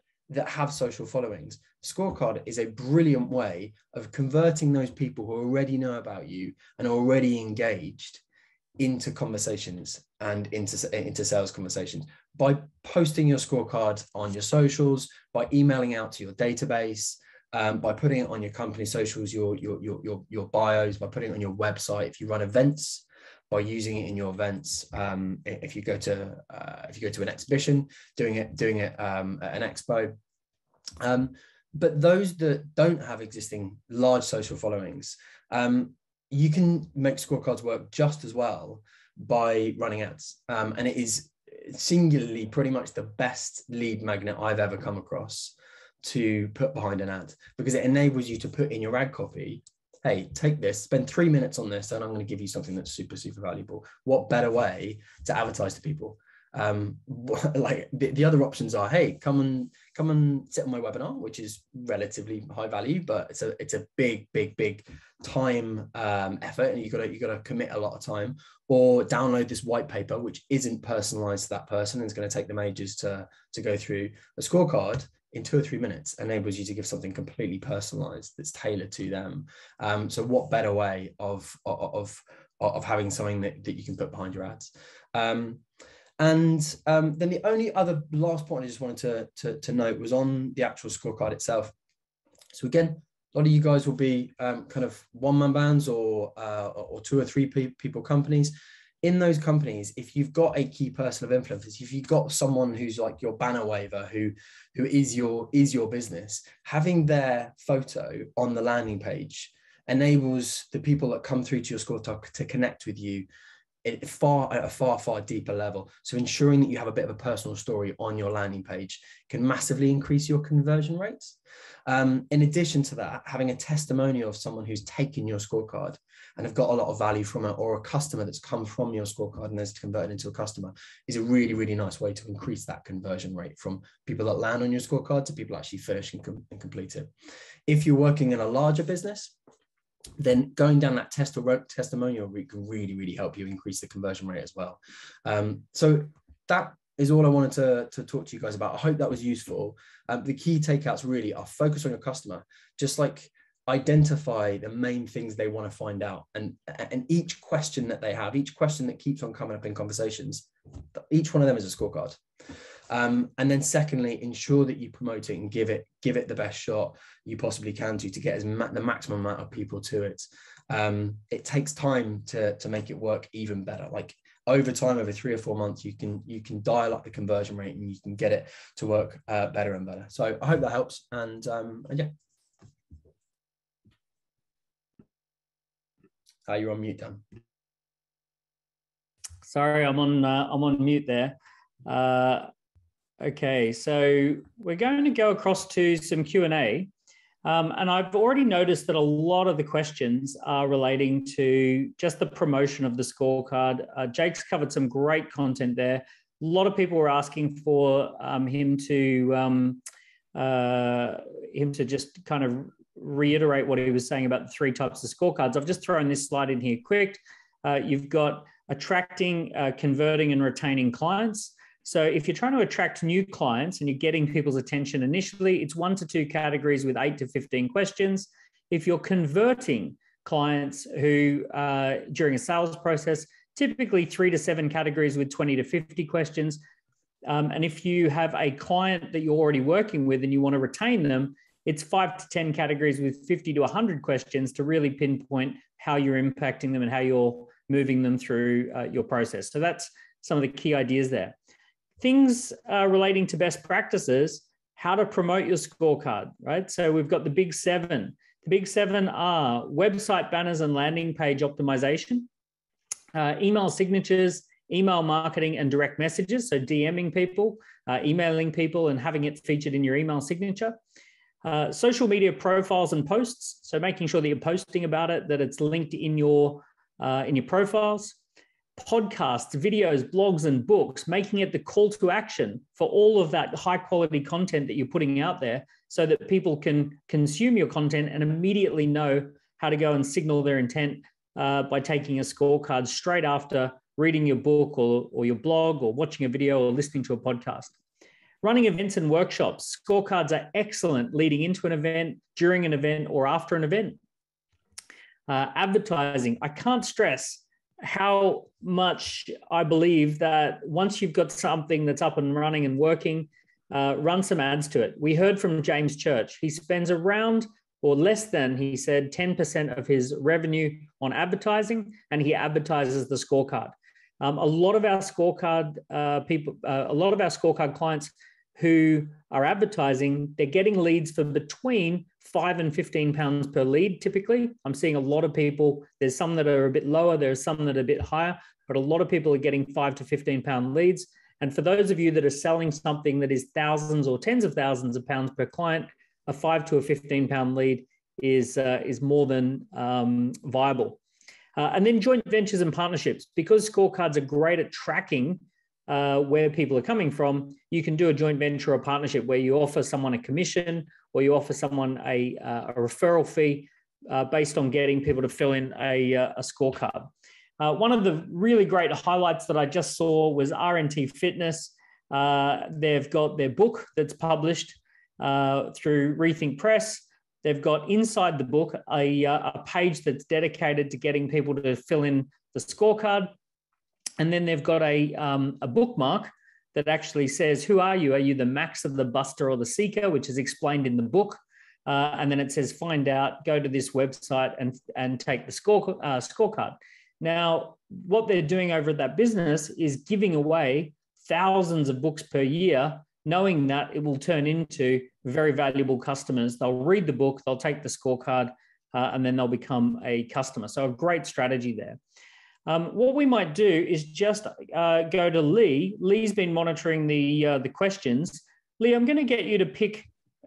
have social followings, Scorecard is a brilliant way of converting those people who already know about you and are already engaged into conversations and into sales conversations by posting your scorecard on your socials, by emailing out to your database, by putting it on your company socials, your bios, by putting it on your website. If you run events, by using it in your events. If you go to an exhibition, doing it at an expo. But those that don't have existing large social followings, you can make scorecards work just as well by running ads. And it is singularly pretty much the best lead magnet I've ever come across to put behind an ad, because it enables you to put in your ad copy, hey, take this, spend 3 minutes on this, and I'm going to give you something that's super, super valuable. What better way to advertise to people? Like the other options are, hey, come and sit on my webinar, which is relatively high value, but it's a big time effort, and you got to commit a lot of time. Or download this white paper, which isn't personalized to that person, and it's going to take them ages to go through. A scorecard in 2 or 3 minutes enables you to give something completely personalized that's tailored to them. So what better way of having something that you can put behind your ads? And then the only other last point I just wanted to note was on the actual scorecard itself. So again, a lot of you guys will be kind of one-man bands or 2 or 3 people companies. In those companies, if you've got a key person of influence, if you've got someone who's like your banner waver, who is your business, having their photo on the landing page enables the people that come through to your scorecard to connect with you at a far deeper level. So ensuring that you have a bit of a personal story on your landing page can massively increase your conversion rates. In addition to that, having a testimonial of someone who's taken your scorecard and have got a lot of value from it, or a customer that's come from your scorecard and has converted into a customer, is a really, really nice way to increase that conversion rate from people that land on your scorecard to people actually finish and complete it. If you're working in a larger business, then going down that testimonial route can really, really help you increase the conversion rate as well. So that is all I wanted to talk to you guys about. I hope that was useful. The key takeouts really are focus on your customer, just like identify the main things they want to find out. And each question that they have, each question that keeps on coming up in conversations, each one of them is a scorecard. And then secondly, ensure that you promote it and give it the best shot you possibly can to get the maximum amount of people to it. It takes time to make it work even better. Like over time, over 3 or 4 months, you can dial up the conversion rate and you can get it to work better and better. So I hope that helps. And yeah. You're on mute, Dan. Sorry, I'm on mute there. Okay, so we're going to go across to some Q&A. And I've already noticed that a lot of the questions are relating to just the promotion of the scorecard. Jake's covered some great content there. A lot of people were asking for him to just kind of reiterate what he was saying about the 3 types of scorecards. I've just thrown this slide in here quick. You've got attracting, converting, and retaining clients. So if you're trying to attract new clients and you're getting people's attention initially, it's 1 to 2 categories with 8 to 15 questions. If you're converting clients who, during a sales process, typically 3 to 7 categories with 20 to 50 questions. And if you have a client that you're already working with and you want to retain them, it's 5 to 10 categories with 50 to 100 questions to really pinpoint how you're impacting them and how you're moving them through your process. So that's some of the key ideas there. Things relating to best practices, how to promote your scorecard, right? So we've got the big 7. The big 7 are website banners and landing page optimization, email signatures, email marketing, and direct messages. So DMing people, emailing people, and having it featured in your email signature. Social media profiles and posts. So making sure that you're posting about it, that it's linked in your profiles. Podcasts, videos, blogs, and books, making it the call to action for all of that high quality content that you're putting out there so that people can consume your content and immediately know how to go and signal their intent by taking a scorecard straight after reading your book or your blog or watching a video or listening to a podcast. Running events and workshops. Scorecards are excellent leading into an event, during an event, or after an event. Advertising. I can't stress how much I believe that once you've got something that's up and running and working, run some ads to it. We heard from James Church. He spends around or less than, he said, 10% of his revenue on advertising, and he advertises the scorecard. A lot of our scorecard clients who are advertising, they're getting leads for between £5 and £15 per lead. Typically, I'm seeing a lot of people, there's some that are a bit lower, there's some that are a bit higher, but a lot of people are getting £5 to £15 leads. And for those of you that are selling something that is thousands or tens of thousands of pounds per client, a £5 to £15 lead is more than viable. And then joint ventures and partnerships. Because scorecards are great at tracking where people are coming from, you can do a joint venture or partnership where you offer someone a commission or you offer someone a referral fee based on getting people to fill in a scorecard. One of the really great highlights that I just saw was RNT Fitness. They've got their book that's published through Rethink Press. They've got inside the book a page that's dedicated to getting people to fill in the scorecard. And then they've got a bookmark that actually says, who are you? Are you the Maxer, the Buster, or the Seeker, which is explained in the book. And then it says, find out, go to this website and take the scorecard. Now, what they're doing over at that business is giving away thousands of books per year, knowing that it will turn into very valuable customers. They'll read the book, they'll take the scorecard, and then they'll become a customer. So a great strategy there. What we might do is just go to Lee. Lee's been monitoring the questions. Lee, I'm going to get you to pick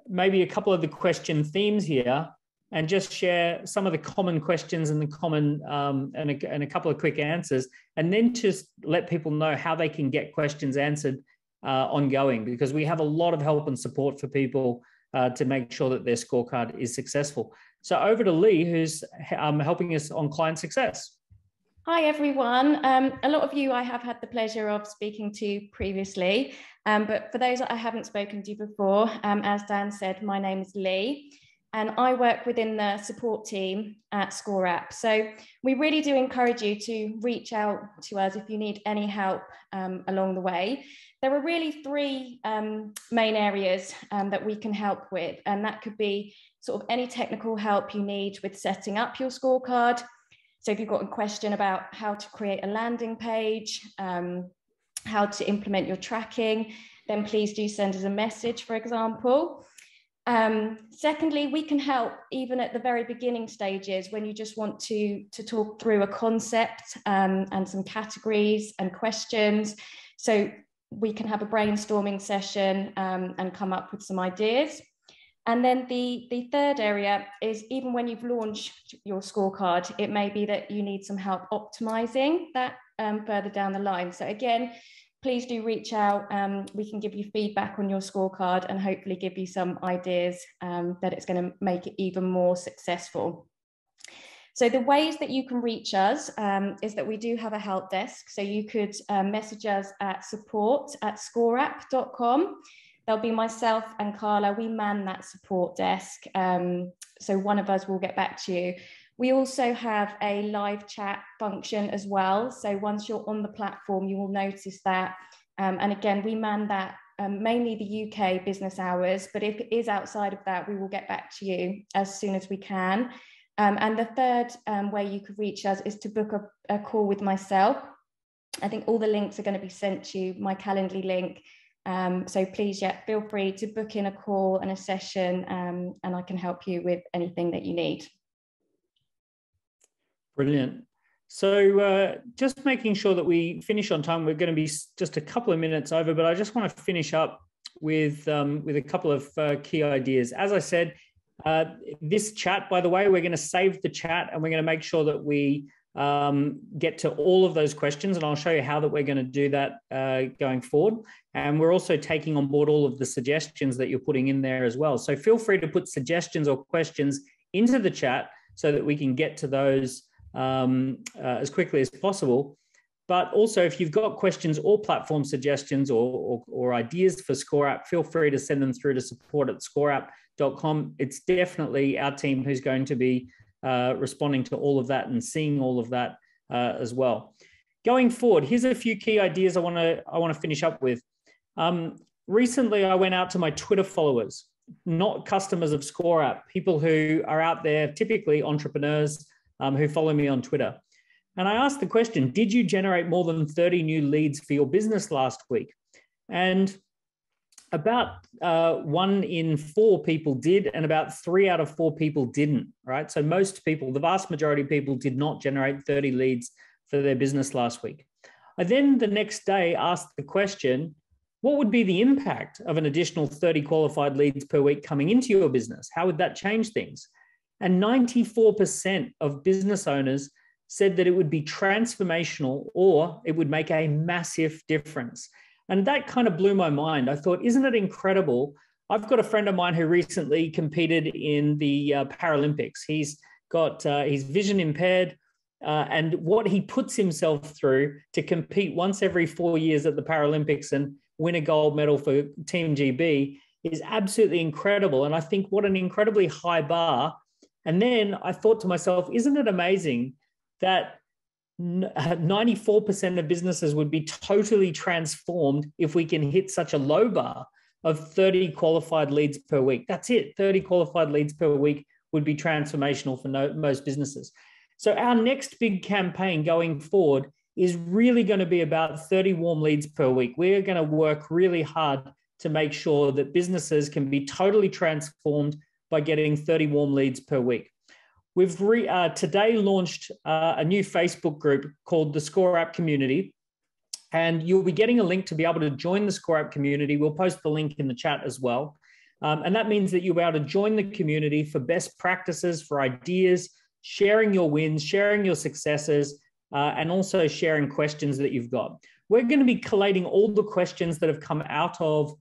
maybe a couple of the question themes here and just share some of the common questions and the common and a couple of quick answers, and then just let people know how they can get questions answered ongoing, because we have a lot of help and support for people to make sure that their scorecard is successful. So over to Lee, who's helping us on client success. Hi, everyone. A lot of you I have had the pleasure of speaking to previously, but for those that I haven't spoken to before, as Dan said, my name is Lee, and I work within the support team at ScoreApp. So we really do encourage you to reach out to us if you need any help along the way. There are really three main areas that we can help with, and that could be sort of any technical help you need with setting up your scorecard. So if you've got a question about how to create a landing page, how to implement your tracking, then please do send us a message, for example. Secondly, we can help even at the very beginning stages when you just want to talk through a concept and some categories and questions. So we can have a brainstorming session and come up with some ideas. And then the third area is even when you've launched your scorecard, it may be that you need some help optimizing that further down the line. So again, please do reach out. We can give you feedback on your scorecard and hopefully give you some ideas that it's going to make it even more successful. So the ways that you can reach us is that we do have a help desk. So you could message us at support@scoreapp.com. There'll be myself and Carla. We man that support desk. So one of us will get back to you. We also have a live chat function as well. So once you're on the platform, you will notice that. And again, we man that mainly the UK business hours, but if it is outside of that, we will get back to you as soon as we can. And the third way you could reach us is to book a call with myself. I think all the links are going to be sent to you, my Calendly link. So please, feel free to book in a call and a session, and I can help you with anything that you need. Brilliant. So just making sure that we finish on time. We're going to be just a couple of minutes over, but I just want to finish up with a couple of key ideas. As I said, this chat, by the way, we're going to save the chat and we're going to make sure that we get to all of those questions, and I'll show you how that we're going to do that going forward. And we're also taking on board all of the suggestions that you're putting in there as well. So feel free to put suggestions or questions into the chat so that we can get to those as quickly as possible. But also, if you've got questions or platform suggestions or ideas for ScoreApp, feel free to send them through to support@scoreapp.com. It's definitely our team who's going to be responding to all of that and seeing all of that as well. Going forward, here's a few key ideas I want to finish up with. Recently, I went out to my Twitter followers, not customers of ScoreApp, people who are out there, typically entrepreneurs who follow me on Twitter. And I asked the question, did you generate more than 30 new leads for your business last week? And about 1 in 4 people did, and about 3 out of 4 people didn't, right? So most people, the vast majority of people, did not generate 30 leads for their business last week. I then the next day asked the question, what would be the impact of an additional 30 qualified leads per week coming into your business? How would that change things? And 94% of business owners said that it would be transformational or it would make a massive difference. And that kind of blew my mind. I thought, isn't it incredible? I've got a friend of mine who recently competed in the Paralympics. He's vision impaired, and what he puts himself through to compete once every 4 years at the Paralympics and win a gold medal for Team GB is absolutely incredible. And I think what an incredibly high bar. And then I thought to myself, isn't it amazing that 94% of businesses would be totally transformed if we can hit such a low bar of 30 qualified leads per week. That's it. 30 qualified leads per week would be transformational for most businesses. So our next big campaign going forward is really going to be about 30 warm leads per week. We're going to work really hard to make sure that businesses can be totally transformed by getting 30 warm leads per week. We've today launched a new Facebook group called the ScoreApp Community, and you'll be getting a link to be able to join the ScoreApp community. We'll post the link in the chat as well. And that means that you'll be able to join the community for best practices, for ideas, sharing your wins, sharing your successes, and also sharing questions that you've got. We're going to be collating all the questions that have come out of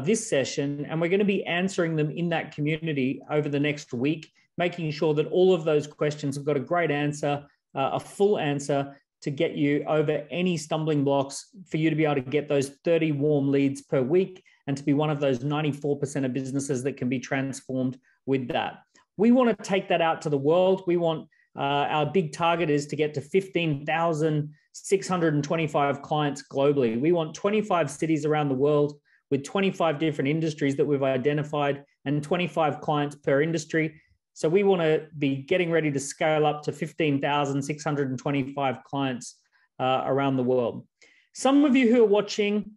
this session, and we're going to be answering them in that community over the next week, making sure that all of those questions have got a great answer, a full answer to get you over any stumbling blocks for you to be able to get those 30 warm leads per week and to be one of those 94% of businesses that can be transformed with that. We want to take that out to the world. We want our big target is to get to 15,625 clients globally. We want 25 cities around the world with 25 different industries that we've identified and 25 clients per industry. So we want to be getting ready to scale up to 15,625 clients around the world. Some of you who are watching,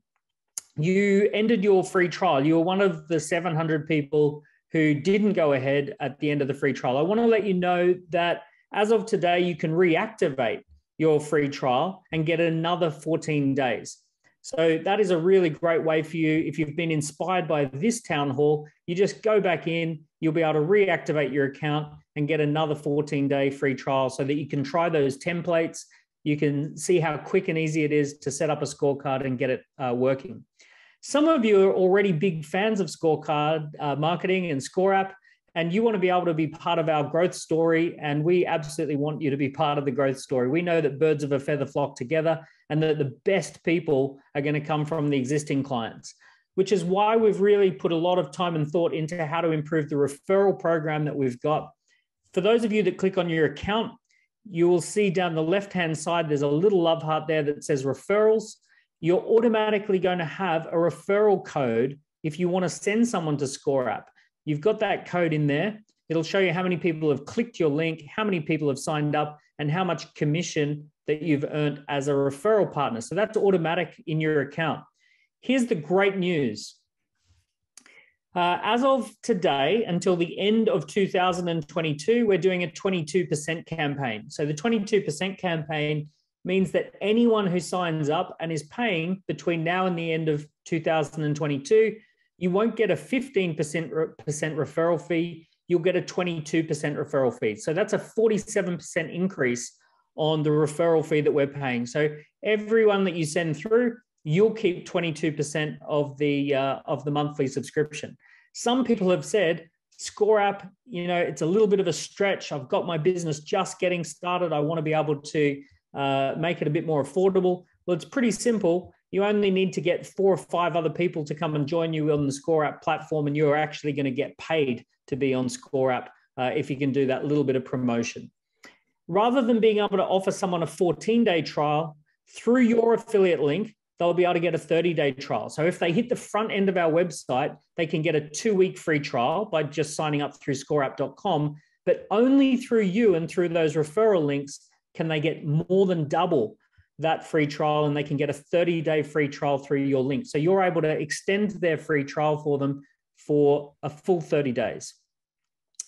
you ended your free trial. You were one of the 700 people who didn't go ahead at the end of the free trial. I want to let you know that as of today, you can reactivate your free trial and get another 14 days. So that is a really great way for you. If you've been inspired by this town hall, you just go back in, you'll be able to reactivate your account and get another 14-day free trial so that you can try those templates. You can see how quick and easy it is to set up a scorecard and get it working. Some of you are already big fans of Scorecard Marketing and ScoreApp, and you want to be able to be part of our growth story, and we absolutely want you to be part of the growth story. We know that birds of a feather flock together and that the best people are going to come from the existing clients, which is why we've really put a lot of time and thought into how to improve the referral program that we've got. For those of you that click on your account, you will see down the left-hand side, there's a little love heart there that says referrals. You're automatically going to have a referral code if you want to send someone to ScoreApp. You've got that code in there. It'll show you how many people have clicked your link, how many people have signed up, and how much commission that you've earned as a referral partner. So that's automatic in your account. Here's the great news. As of today, until the end of 2022, we're doing a 22% campaign. So the 22% campaign means that anyone who signs up and is paying between now and the end of 2022, you won't get a 15% referral fee, you'll get a 22% referral fee. So that's a 47% increase on the referral fee that we're paying. So everyone that you send through, you'll keep 22% of the monthly subscription. Some people have said, ScoreApp, you know, it's a little bit of a stretch. I've got my business just getting started. I want to be able to make it a bit more affordable. Well, it's pretty simple. You only need to get 4 or 5 other people to come and join you on the ScoreApp platform, and you're actually going to get paid to be on ScoreApp if you can do that little bit of promotion. Rather than being able to offer someone a 14-day trial, through your affiliate link, they'll be able to get a 30-day trial. So if they hit the front end of our website, they can get a 2-week free trial by just signing up through scoreapp.com, but only through you and through those referral links can they get more than double that free trial, and they can get a 30-day free trial through your link. So you're able to extend their free trial for them for a full 30 days.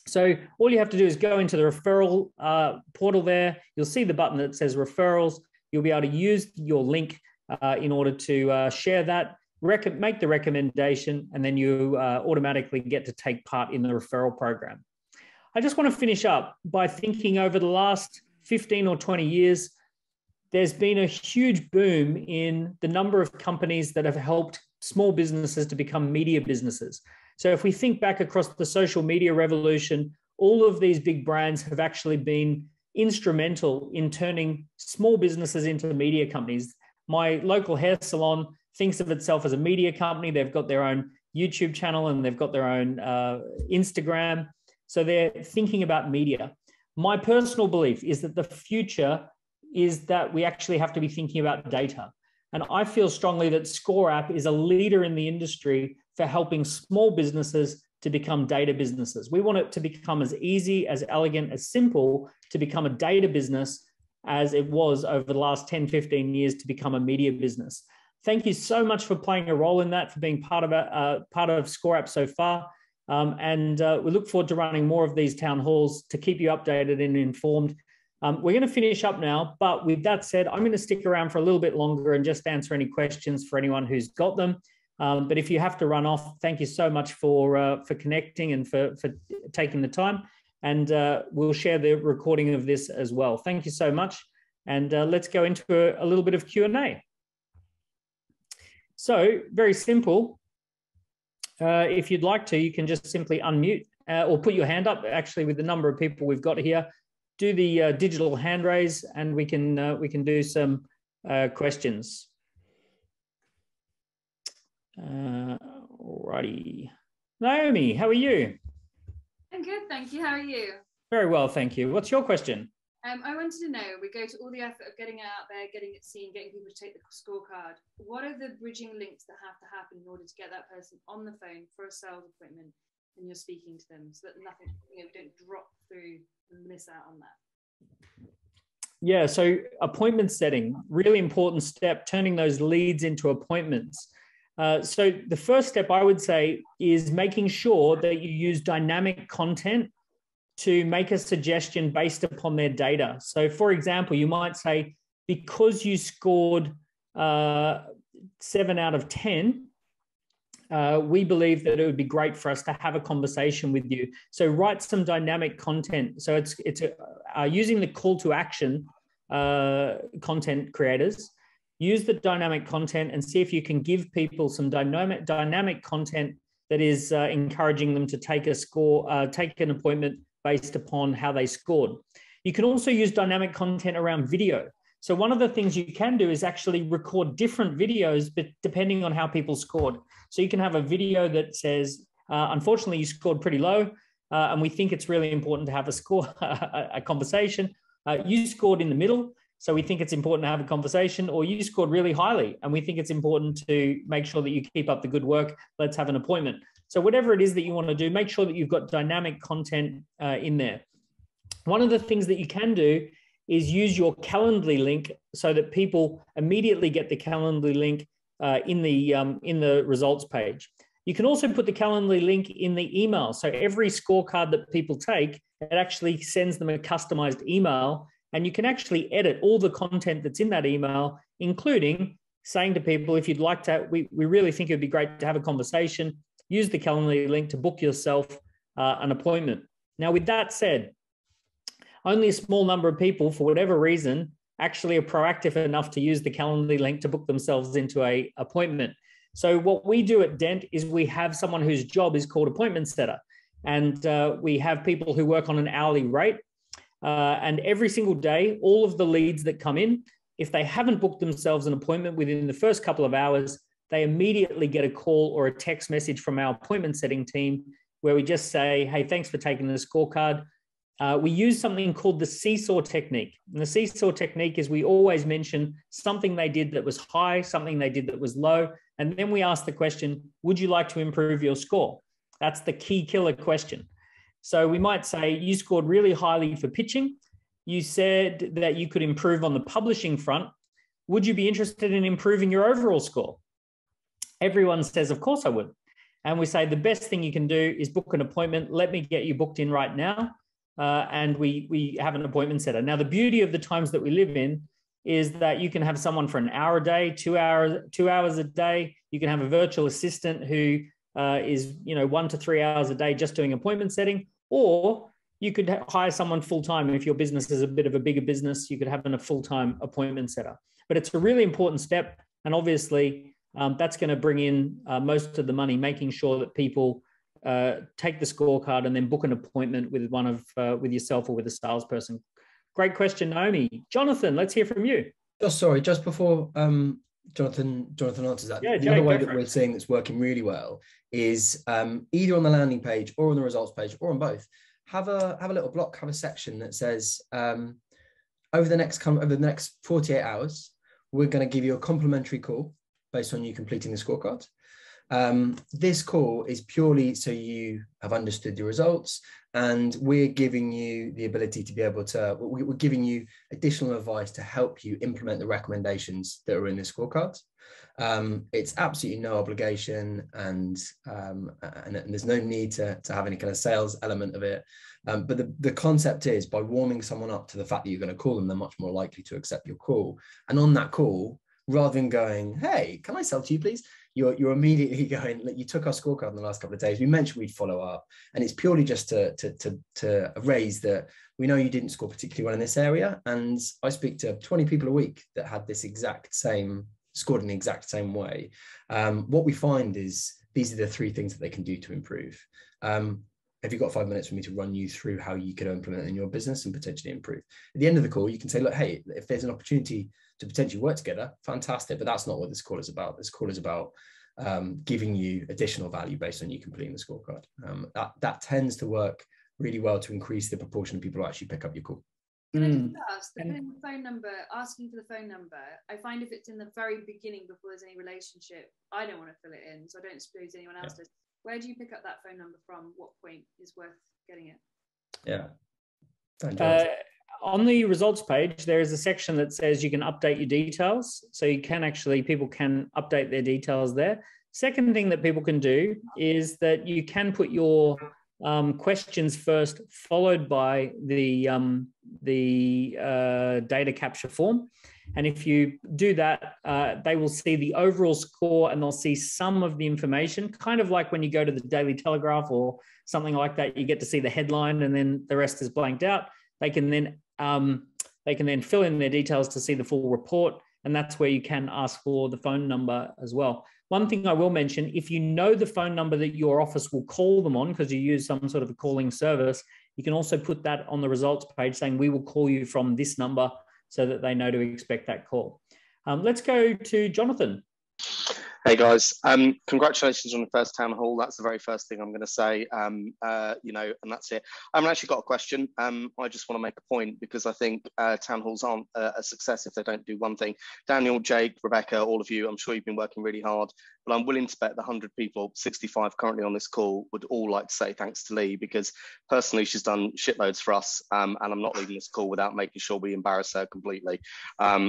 So all you have to do is go into the referral portal there. You'll see the button that says referrals. You'll be able to use your link in order to share that, make the recommendation, and then you automatically get to take part in the referral program. I just want to finish up by thinking over the last 15 or 20 years, there's been a huge boom in the number of companies that have helped small businesses to become media businesses. So if we think back across the social media revolution, all of these big brands have actually been instrumental in turning small businesses into media companies. My local hair salon thinks of itself as a media company. They've got their own YouTube channel and they've got their own Instagram. So they're thinking about media. My personal belief is that the future is that we actually have to be thinking about data. And I feel strongly that ScoreApp is a leader in the industry for helping small businesses to become data businesses. We want it to become as easy, as elegant, as simple to become a data business as it was over the last 10, 15 years to become a media business. Thank you so much for playing a role in that, for being part of ScoreApp so far. And we look forward to running more of these town halls to keep you updated and informed. We're going to finish up now, but with that said, I'm going to stick around for a little bit longer and just answer any questions for anyone who's got them. But if you have to run off, thank you so much for connecting and for taking the time. And we'll share the recording of this as well. Thank you so much. And let's go into a little bit of Q&A. So very simple. If you'd like to, you can just simply unmute or put your hand up. Actually, with the number of people we've got here, do the digital hand raise, and we can do some questions. Alrighty, Naomi, how are you? I'm good, thank you. How are you? Very well, thank you. What's your question? I wanted to know, we go to all the effort of getting it out there, getting it seen, getting people to take the scorecard. What are the bridging links that have to happen in order to get that person on the phone for a sales appointment when you're speaking to them, so that nothing, don't drop through and miss out on that? Yeah, so appointment setting, really important step, turning those leads into appointments. So the first step I would say is making sure that you use dynamic content to make a suggestion based upon their data. So for example, you might say, because you scored 7 out of 10, we believe that it would be great for us to have a conversation with you. So write some dynamic content. So it's using the call to action content creators. Use the dynamic content and see if you can give people some dynamic content that is encouraging them to take an appointment based upon how they scored. You can also use dynamic content around video. So one of the things you can do is actually record different videos, but depending on how people scored. So you can have a video that says, unfortunately, you scored pretty low, and we think it's really important to have a conversation. You scored in the middle, so we think it's important to have a conversation, or you scored really highly, and we think it's important to make sure that you keep up the good work. Let's have an appointment. So whatever it is that you want to do, make sure that you've got dynamic content in there. One of the things that you can do is use your Calendly link so that people immediately get the Calendly link in the results page. You can also put the Calendly link in the email. So every scorecard that people take, it actually sends them a customized email, and you can actually edit all the content that's in that email, including saying to people, if you'd like to, we really think it'd be great to have a conversation, use the Calendly link to book yourself an appointment. Now, with that said, only a small number of people, for whatever reason, actually are proactive enough to use the Calendly link to book themselves into an appointment. So what we do at Dent is we have someone whose job is called appointment setter. And we have people who work on an hourly rate. And every single day, all of the leads that come in, if they haven't booked themselves an appointment within the first couple of hours, they immediately get a call or a text message from our appointment setting team where we just say, hey, thanks for taking the scorecard. We use something called the Seesaw Technique. And the Seesaw Technique is we always mention something they did that was high, something they did that was low. And then we ask the question, would you like to improve your score? That's the key killer question. So we might say, you scored really highly for pitching. You said that you could improve on the publishing front. Would you be interested in improving your overall score? Everyone says, of course I would. And we say, the best thing you can do is book an appointment. Let me get you booked in right now. And we have an appointment setter. Now, the beauty of the times that we live in is that you can have someone for an hour a day, 2 hours a day. You can have a virtual assistant who is 1 to 3 hours a day just doing appointment setting, or you could hire someone full-time. If your business is a bit of a bigger business, you could have a full-time appointment setter. But it's a really important step. And obviously that's going to bring in most of the money, making sure that people take the scorecard and then book an appointment with with yourself or with a salesperson. Great question, Naomi. Jonathan, let's hear from you. Just before Jonathan answers that. Yeah, the other way that we're seeing that's working really well is either on the landing page or on the results page or on both. Have a little block, have a section that says over the next 48 hours, we're going to give you a complimentary call based on you completing the scorecard. This call is purely so you have understood your results, and we're giving you the ability to be able to, we're giving you additional advice to help you implement the recommendations that are in the scorecards. It's absolutely no obligation, and there's no need to have any kind of sales element of it. But the concept is, by warming someone up to the fact that you're going to call them, they're much more likely to accept your call. And on that call, rather than going, hey, can I sell to you, please? You're immediately going, look, you took our scorecard in the last couple of days. We mentioned we'd follow up. And it's purely just to raise that we know you didn't score particularly well in this area. And I speak to 20 people a week that had this exact same, scored in the exact same way. What we find is these are the 3 things that they can do to improve. Have you got 5 minutes for me to run you through how you could implement it in your business and potentially improve? At the end of the call, you can say, look, hey, if there's an opportunity to potentially work together, fantastic, but that's not what this call is about. This call is about giving you additional value based on you completing the scorecard. That tends to work really well to increase the proportion of people who actually pick up your call. Can I just ask, the phone number, asking for the phone number, I find if it's in the very beginning before there's any relationship, I don't want to fill it in, so I don't suppose anyone else does. Where do you pick up that phone number from? What point is worth getting it? Yeah. On the results page, there is a section that says you can update your details. So you can actually, people can update their details there. Second thing that people can do is that you can put your questions first, followed by the data capture form. And if you do that, they will see the overall score and they'll see some of the information, kind of like when you go to the Daily Telegraph or something like that, you get to see the headline and then the rest is blanked out. They can then fill in their details to see the full report. And that's where you can ask for the phone number as well. One thing I will mention, if you know the phone number that your office will call them on because you use some sort of a calling service, you can also put that on the results page saying we will call you from this number so that they know to expect that call. Let's go to Jonathan. Hey guys, congratulations on the first town hall. That's the very first thing I'm going to say, and that's it. I haven't actually got a question. I just want to make a point because I think town halls aren't a success if they don't do one thing. Daniel, Jake, Rebecca, all of you, I'm sure you've been working really hard, but I'm willing to bet the 100 people, 65 currently on this call, would all like to say thanks to Lee, because personally she's done shitloads for us, and I'm not leaving this call without making sure we embarrass her completely.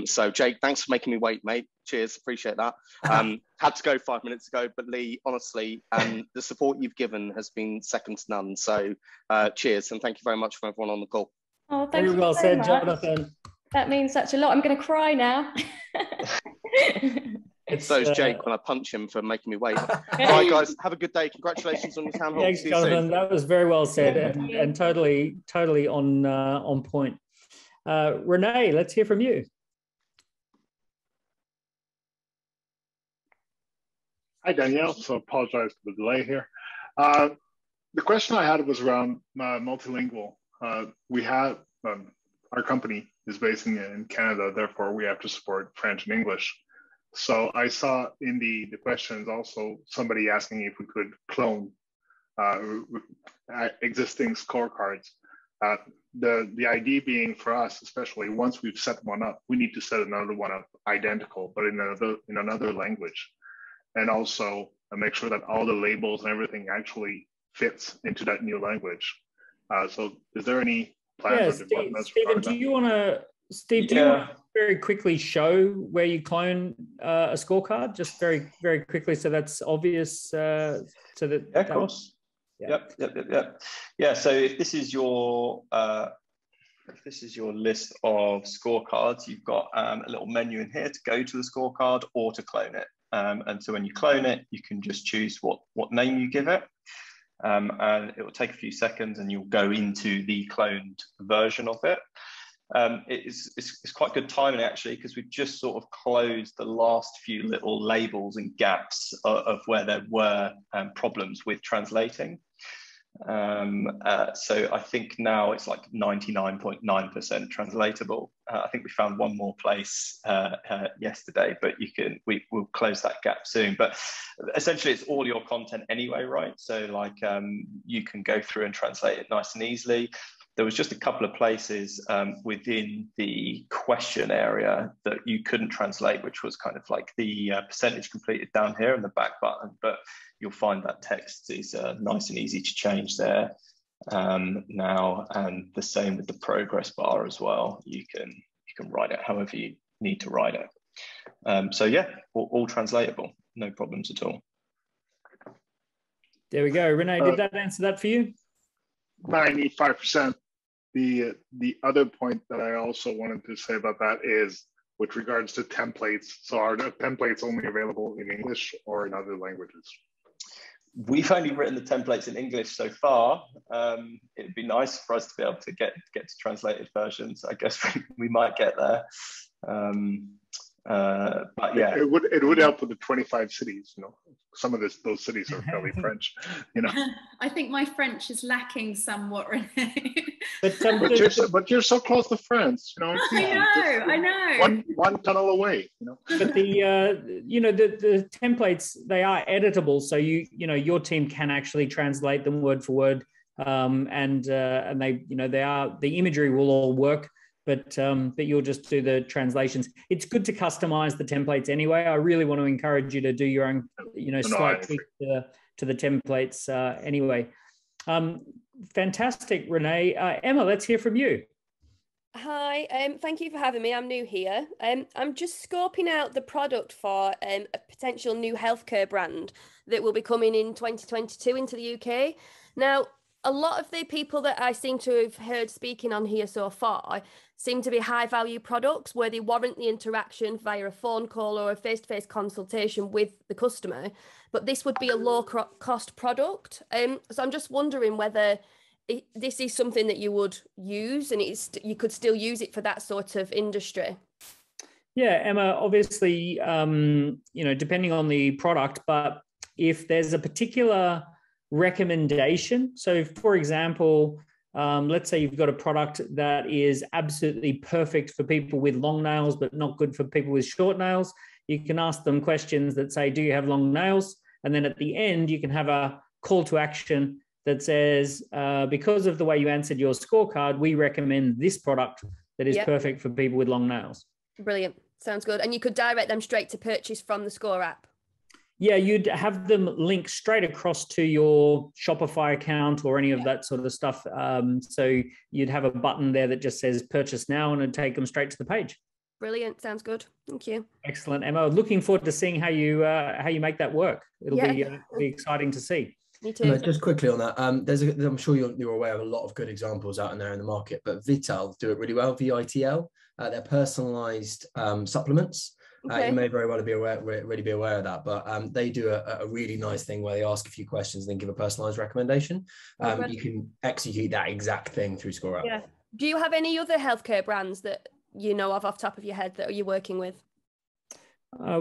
So Jake, thanks for making me wait, mate. Cheers, appreciate that. Had to go 5 minutes ago, but Lee, honestly, the support you've given has been second to none. So cheers, and thank you very much for everyone on the call. Oh, thank you well so said, much. Jonathan. That means such a lot. I'm going to cry now. So's Jake when I punch him for making me wait. All right, guys, have a good day. Congratulations on your town hall. Thanks, Jonathan. That was very well said and totally on point. Renee, let's hear from you. Hi, Danielle. So apologize for the delay here. The question I had was around multilingual. We have, our company is based in Canada, therefore we have to support French and English. So I saw in the questions also somebody asking if we could clone existing scorecards. The idea being for us, especially once we've set one up, we need to set another one up identical, but in another language. And also make sure that all the labels and everything actually fits into that new language. So is there any plans or developments? Stephen, do you want to very quickly show where you clone a scorecard? Just very, very quickly, so that's obvious. So that of course. Yep. Yeah. So if this is your list of scorecards, you've got a little menu in here to go to the scorecard or to clone it. And so when you clone it, you can just choose what name you give it. And it will take a few seconds and you'll go into the cloned version of it. It's quite good timing actually, because we've just sort of closed the last few little labels and gaps of where there were problems with translating. So I think now it's like 99.9% translatable. I think we found one more place yesterday, but we'll close that gap soon. But essentially it's all your content anyway, right? So like you can go through and translate it nice and easily. there was just a couple of places within the question area that you couldn't translate, which was kind of like the percentage completed down here in the back button, but you'll find that text is nice and easy to change there now, and the same with the progress bar as well. You can write it however you need to write it. So yeah, all translatable, no problems at all. There we go. Renee, did that answer that for you? 95%. The other point that I also wanted to say about that is with regards to templates. So are the templates only available in English or in other languages? We've only written the templates in English so far. It'd be nice for us to be able to get to translated versions. I guess we might get there. But yeah, it would help with the 25 cities. You know, some of those cities are fairly French. You know, I think my French is lacking somewhat, Renee. But you're so close to France. You know, I know. One tunnel away. You know, but the templates, they are editable, so your team can actually translate them word for word, and they the imagery will all work. But you'll just do the translations. It's good to customize the templates anyway. I really want to encourage you to do your own, slight tweak to the templates anyway. Fantastic, Renee. Emma, let's hear from you. Hi, thank you for having me. I'm new here. I'm just scoping out the product for a potential new healthcare brand that will be coming in 2022 into the UK. Now, a lot of the people that I seem to have heard speaking on here so far seem to be high value products where they warrant the interaction via a phone call or a face-to-face consultation with the customer, but this would be a low cost product. So I'm just wondering whether this is something that you would use and you could still use it for that sort of industry. Yeah, Emma, obviously, depending on the product, but if there's a particular recommendation, so for example, let's say you've got a product that is absolutely perfect for people with long nails, but not good for people with short nails, you can ask them questions that say, do you have long nails? And then at the end, you can have a call to action that says, because of the way you answered your scorecard, we recommend this product that is perfect for people with long nails. Brilliant. Sounds good. And you could direct them straight to purchase from the ScoreApp. Yeah, you'd have them link straight across to your Shopify account or any of that sort of stuff. So you'd have a button there that just says purchase now, and it'd take them straight to the page. Brilliant. Sounds good. Thank you. Excellent, Emma. Looking forward to seeing how you make that work. It'll be exciting to see. Me too. Just quickly on that, I'm sure you're aware of a lot of good examples out there in the market, but Vital do it really well. VITL, they're personalized supplements. Okay. You may very well be aware of that, but they do a really nice thing where they ask a few questions and then give a personalized recommendation. You can execute that exact thing through ScoreApp. Yeah. Do you have any other healthcare brands that you know of off the top of your head that you're working with?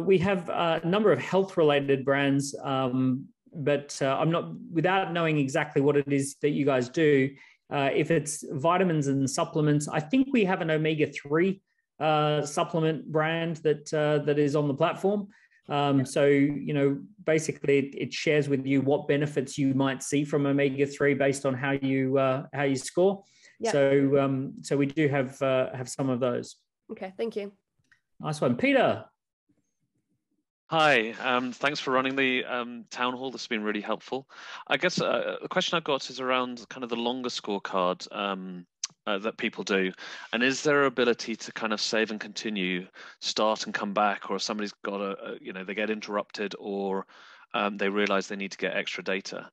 We have a number of health-related brands, but I'm not, without knowing exactly what it is that you guys do. If it's vitamins and supplements, I think we have an omega-3 supplement brand that is on the platform. So basically it shares with you what benefits you might see from omega-3 based on how you score. Yeah. So we do have some of those. Okay, thank you. Nice one, Peter. Hi, thanks for running the town hall. This has been really helpful. I guess the question I've got is around kind of the longer scorecard that people do, and is there ability to kind of save and continue, start and come back, or if somebody's got they get interrupted, or they realize they need to get extra data.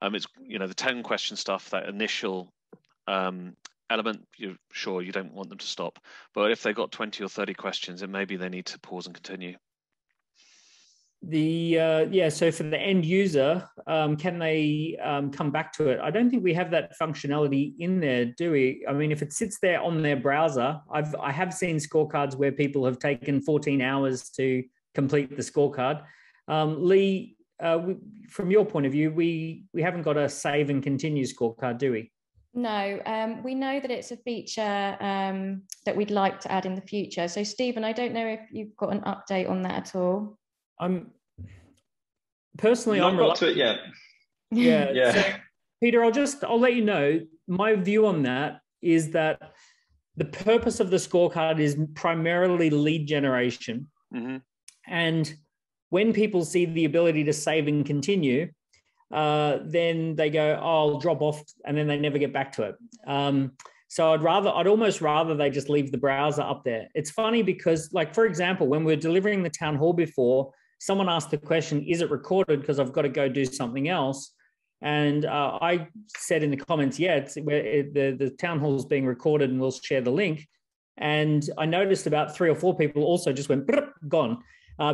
It's the 10 question stuff, that initial element, you're sure you don't want them to stop, but if they've got 20 or 30 questions, then maybe they need to pause and continue. So for the end user, can they come back to it? I don't think we have that functionality in there, do we? I mean, if it sits there on their browser, I have seen scorecards where people have taken 14 hours to complete the scorecard. Lee, from your point of view, we haven't got a save and continue scorecard, do we? No, we know that it's a feature that we'd like to add in the future. So Stephen, I don't know if you've got an update on that at all. I'm personally not got to it yet. Yeah. So, Peter, I'll let you know my view on that is that the purpose of the scorecard is primarily lead generation. And when people see the ability to save and continue, then they go, oh, I'll drop off, and then they never get back to it. So I'd almost rather they just leave the browser up there. It's funny because, like, for example, when we're delivering the town hall before, someone asked the question, is it recorded? Because I've got to go do something else. And I said in the comments, yeah, the town hall is being recorded and we'll share the link. And I noticed about 3 or 4 people also just went, gone.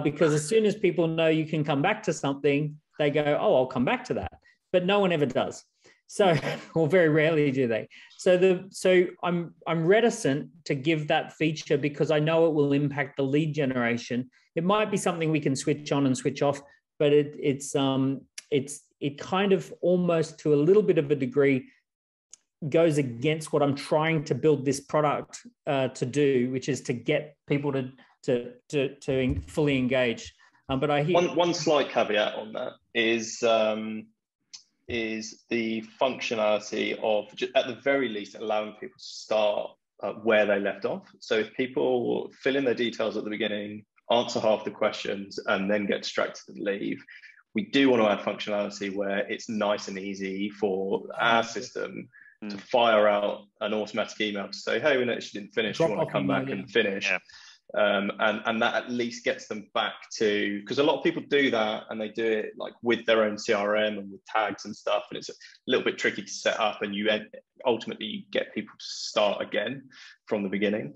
Because as soon as people know you can come back to something, they go, oh, I'll come back to that. But no one ever does. So, or very rarely do they. So I'm reticent to give that feature because I know it will impact the lead generation. It might be something we can switch on and switch off, but it kind of almost to a little bit of a degree goes against what I'm trying to build this product to do, which is to get people to fully engage. But I hear one slight caveat on that is the functionality of, at the very least, allowing people to start where they left off. So if people fill in their details at the beginning, answer half the questions, and then get distracted and leave, we do want to add functionality where it's nice and easy for our system to fire out an automatic email to say, hey, we noticed you didn't finish, you want to come back and finish. Yeah. And that at least gets them back to, because a lot of people do that and they do it like with their own CRM and with tags and stuff, and it's a little bit tricky to set up, and you ultimately get people to start again from the beginning.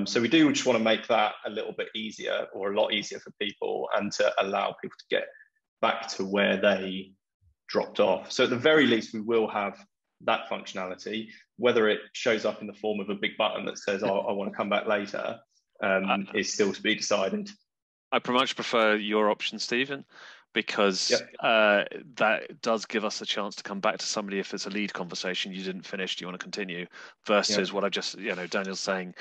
So we do just want to make that a little bit easier, or a lot easier for people, and to allow people to get back to where they dropped off. So at the very least, we will have that functionality, whether it shows up in the form of a big button that says, oh, I want to come back later, is still to be decided. I much prefer your option, Stephen, because that does give us a chance to come back to somebody if it's a lead conversation you didn't finish, do you want to continue, versus what I just, Daniel's saying,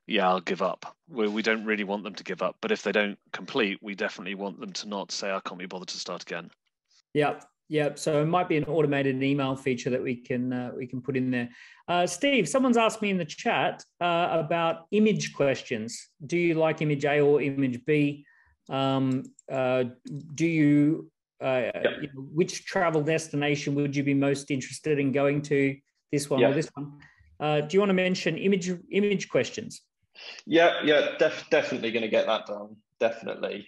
yeah, I'll give up. We don't really want them to give up, but if they don't complete, we definitely want them to not say, I can't be bothered to start again. Yeah, so it might be an automated email feature that we can put in there. Steve, someone's asked me in the chat about image questions. Do you like image A or image B? Do you, which travel destination would you be most interested in going to? This one or this one? Do you want to mention image questions? Yeah, definitely going to get that done. Definitely.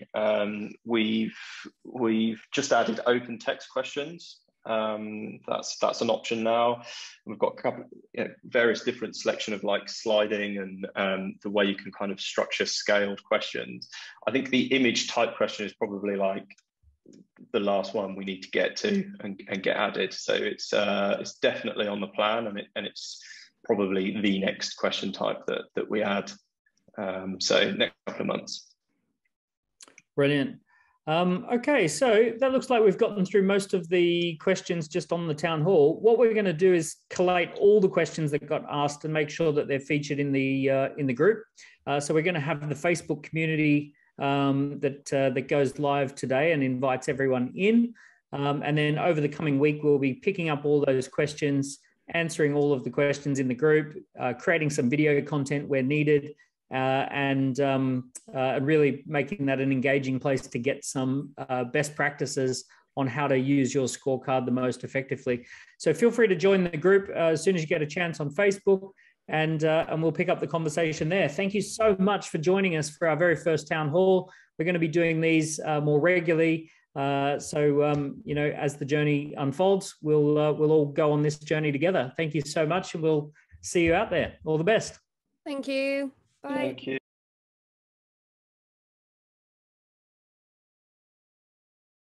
We've just added open text questions. That's an option now. We've got a couple, various different selection of like sliding and the way you can kind of structure scaled questions. I think the image type question is probably like the last one we need to get to and get added. So it's definitely on the plan, and it's probably the next question type that we add. So next couple of months. Brilliant. Okay, so that looks like we've gotten through most of the questions just on the town hall. What we're going to do is collate all the questions that got asked and make sure that they're featured in the group. So we're going to have the Facebook community that goes live today and invites everyone in. And then over the coming week, we'll be picking up all those questions, answering all of the questions in the group, creating some video content where needed, and really making that an engaging place to get some best practices on how to use your scorecard the most effectively. So feel free to join the group as soon as you get a chance on Facebook, and we'll pick up the conversation there. Thank you so much for joining us for our very first town hall. We're going to be doing these more regularly. As the journey unfolds, we'll all go on this journey together. Thank you so much, and we'll see you out there. All the best. Thank you. Bye. Thank you.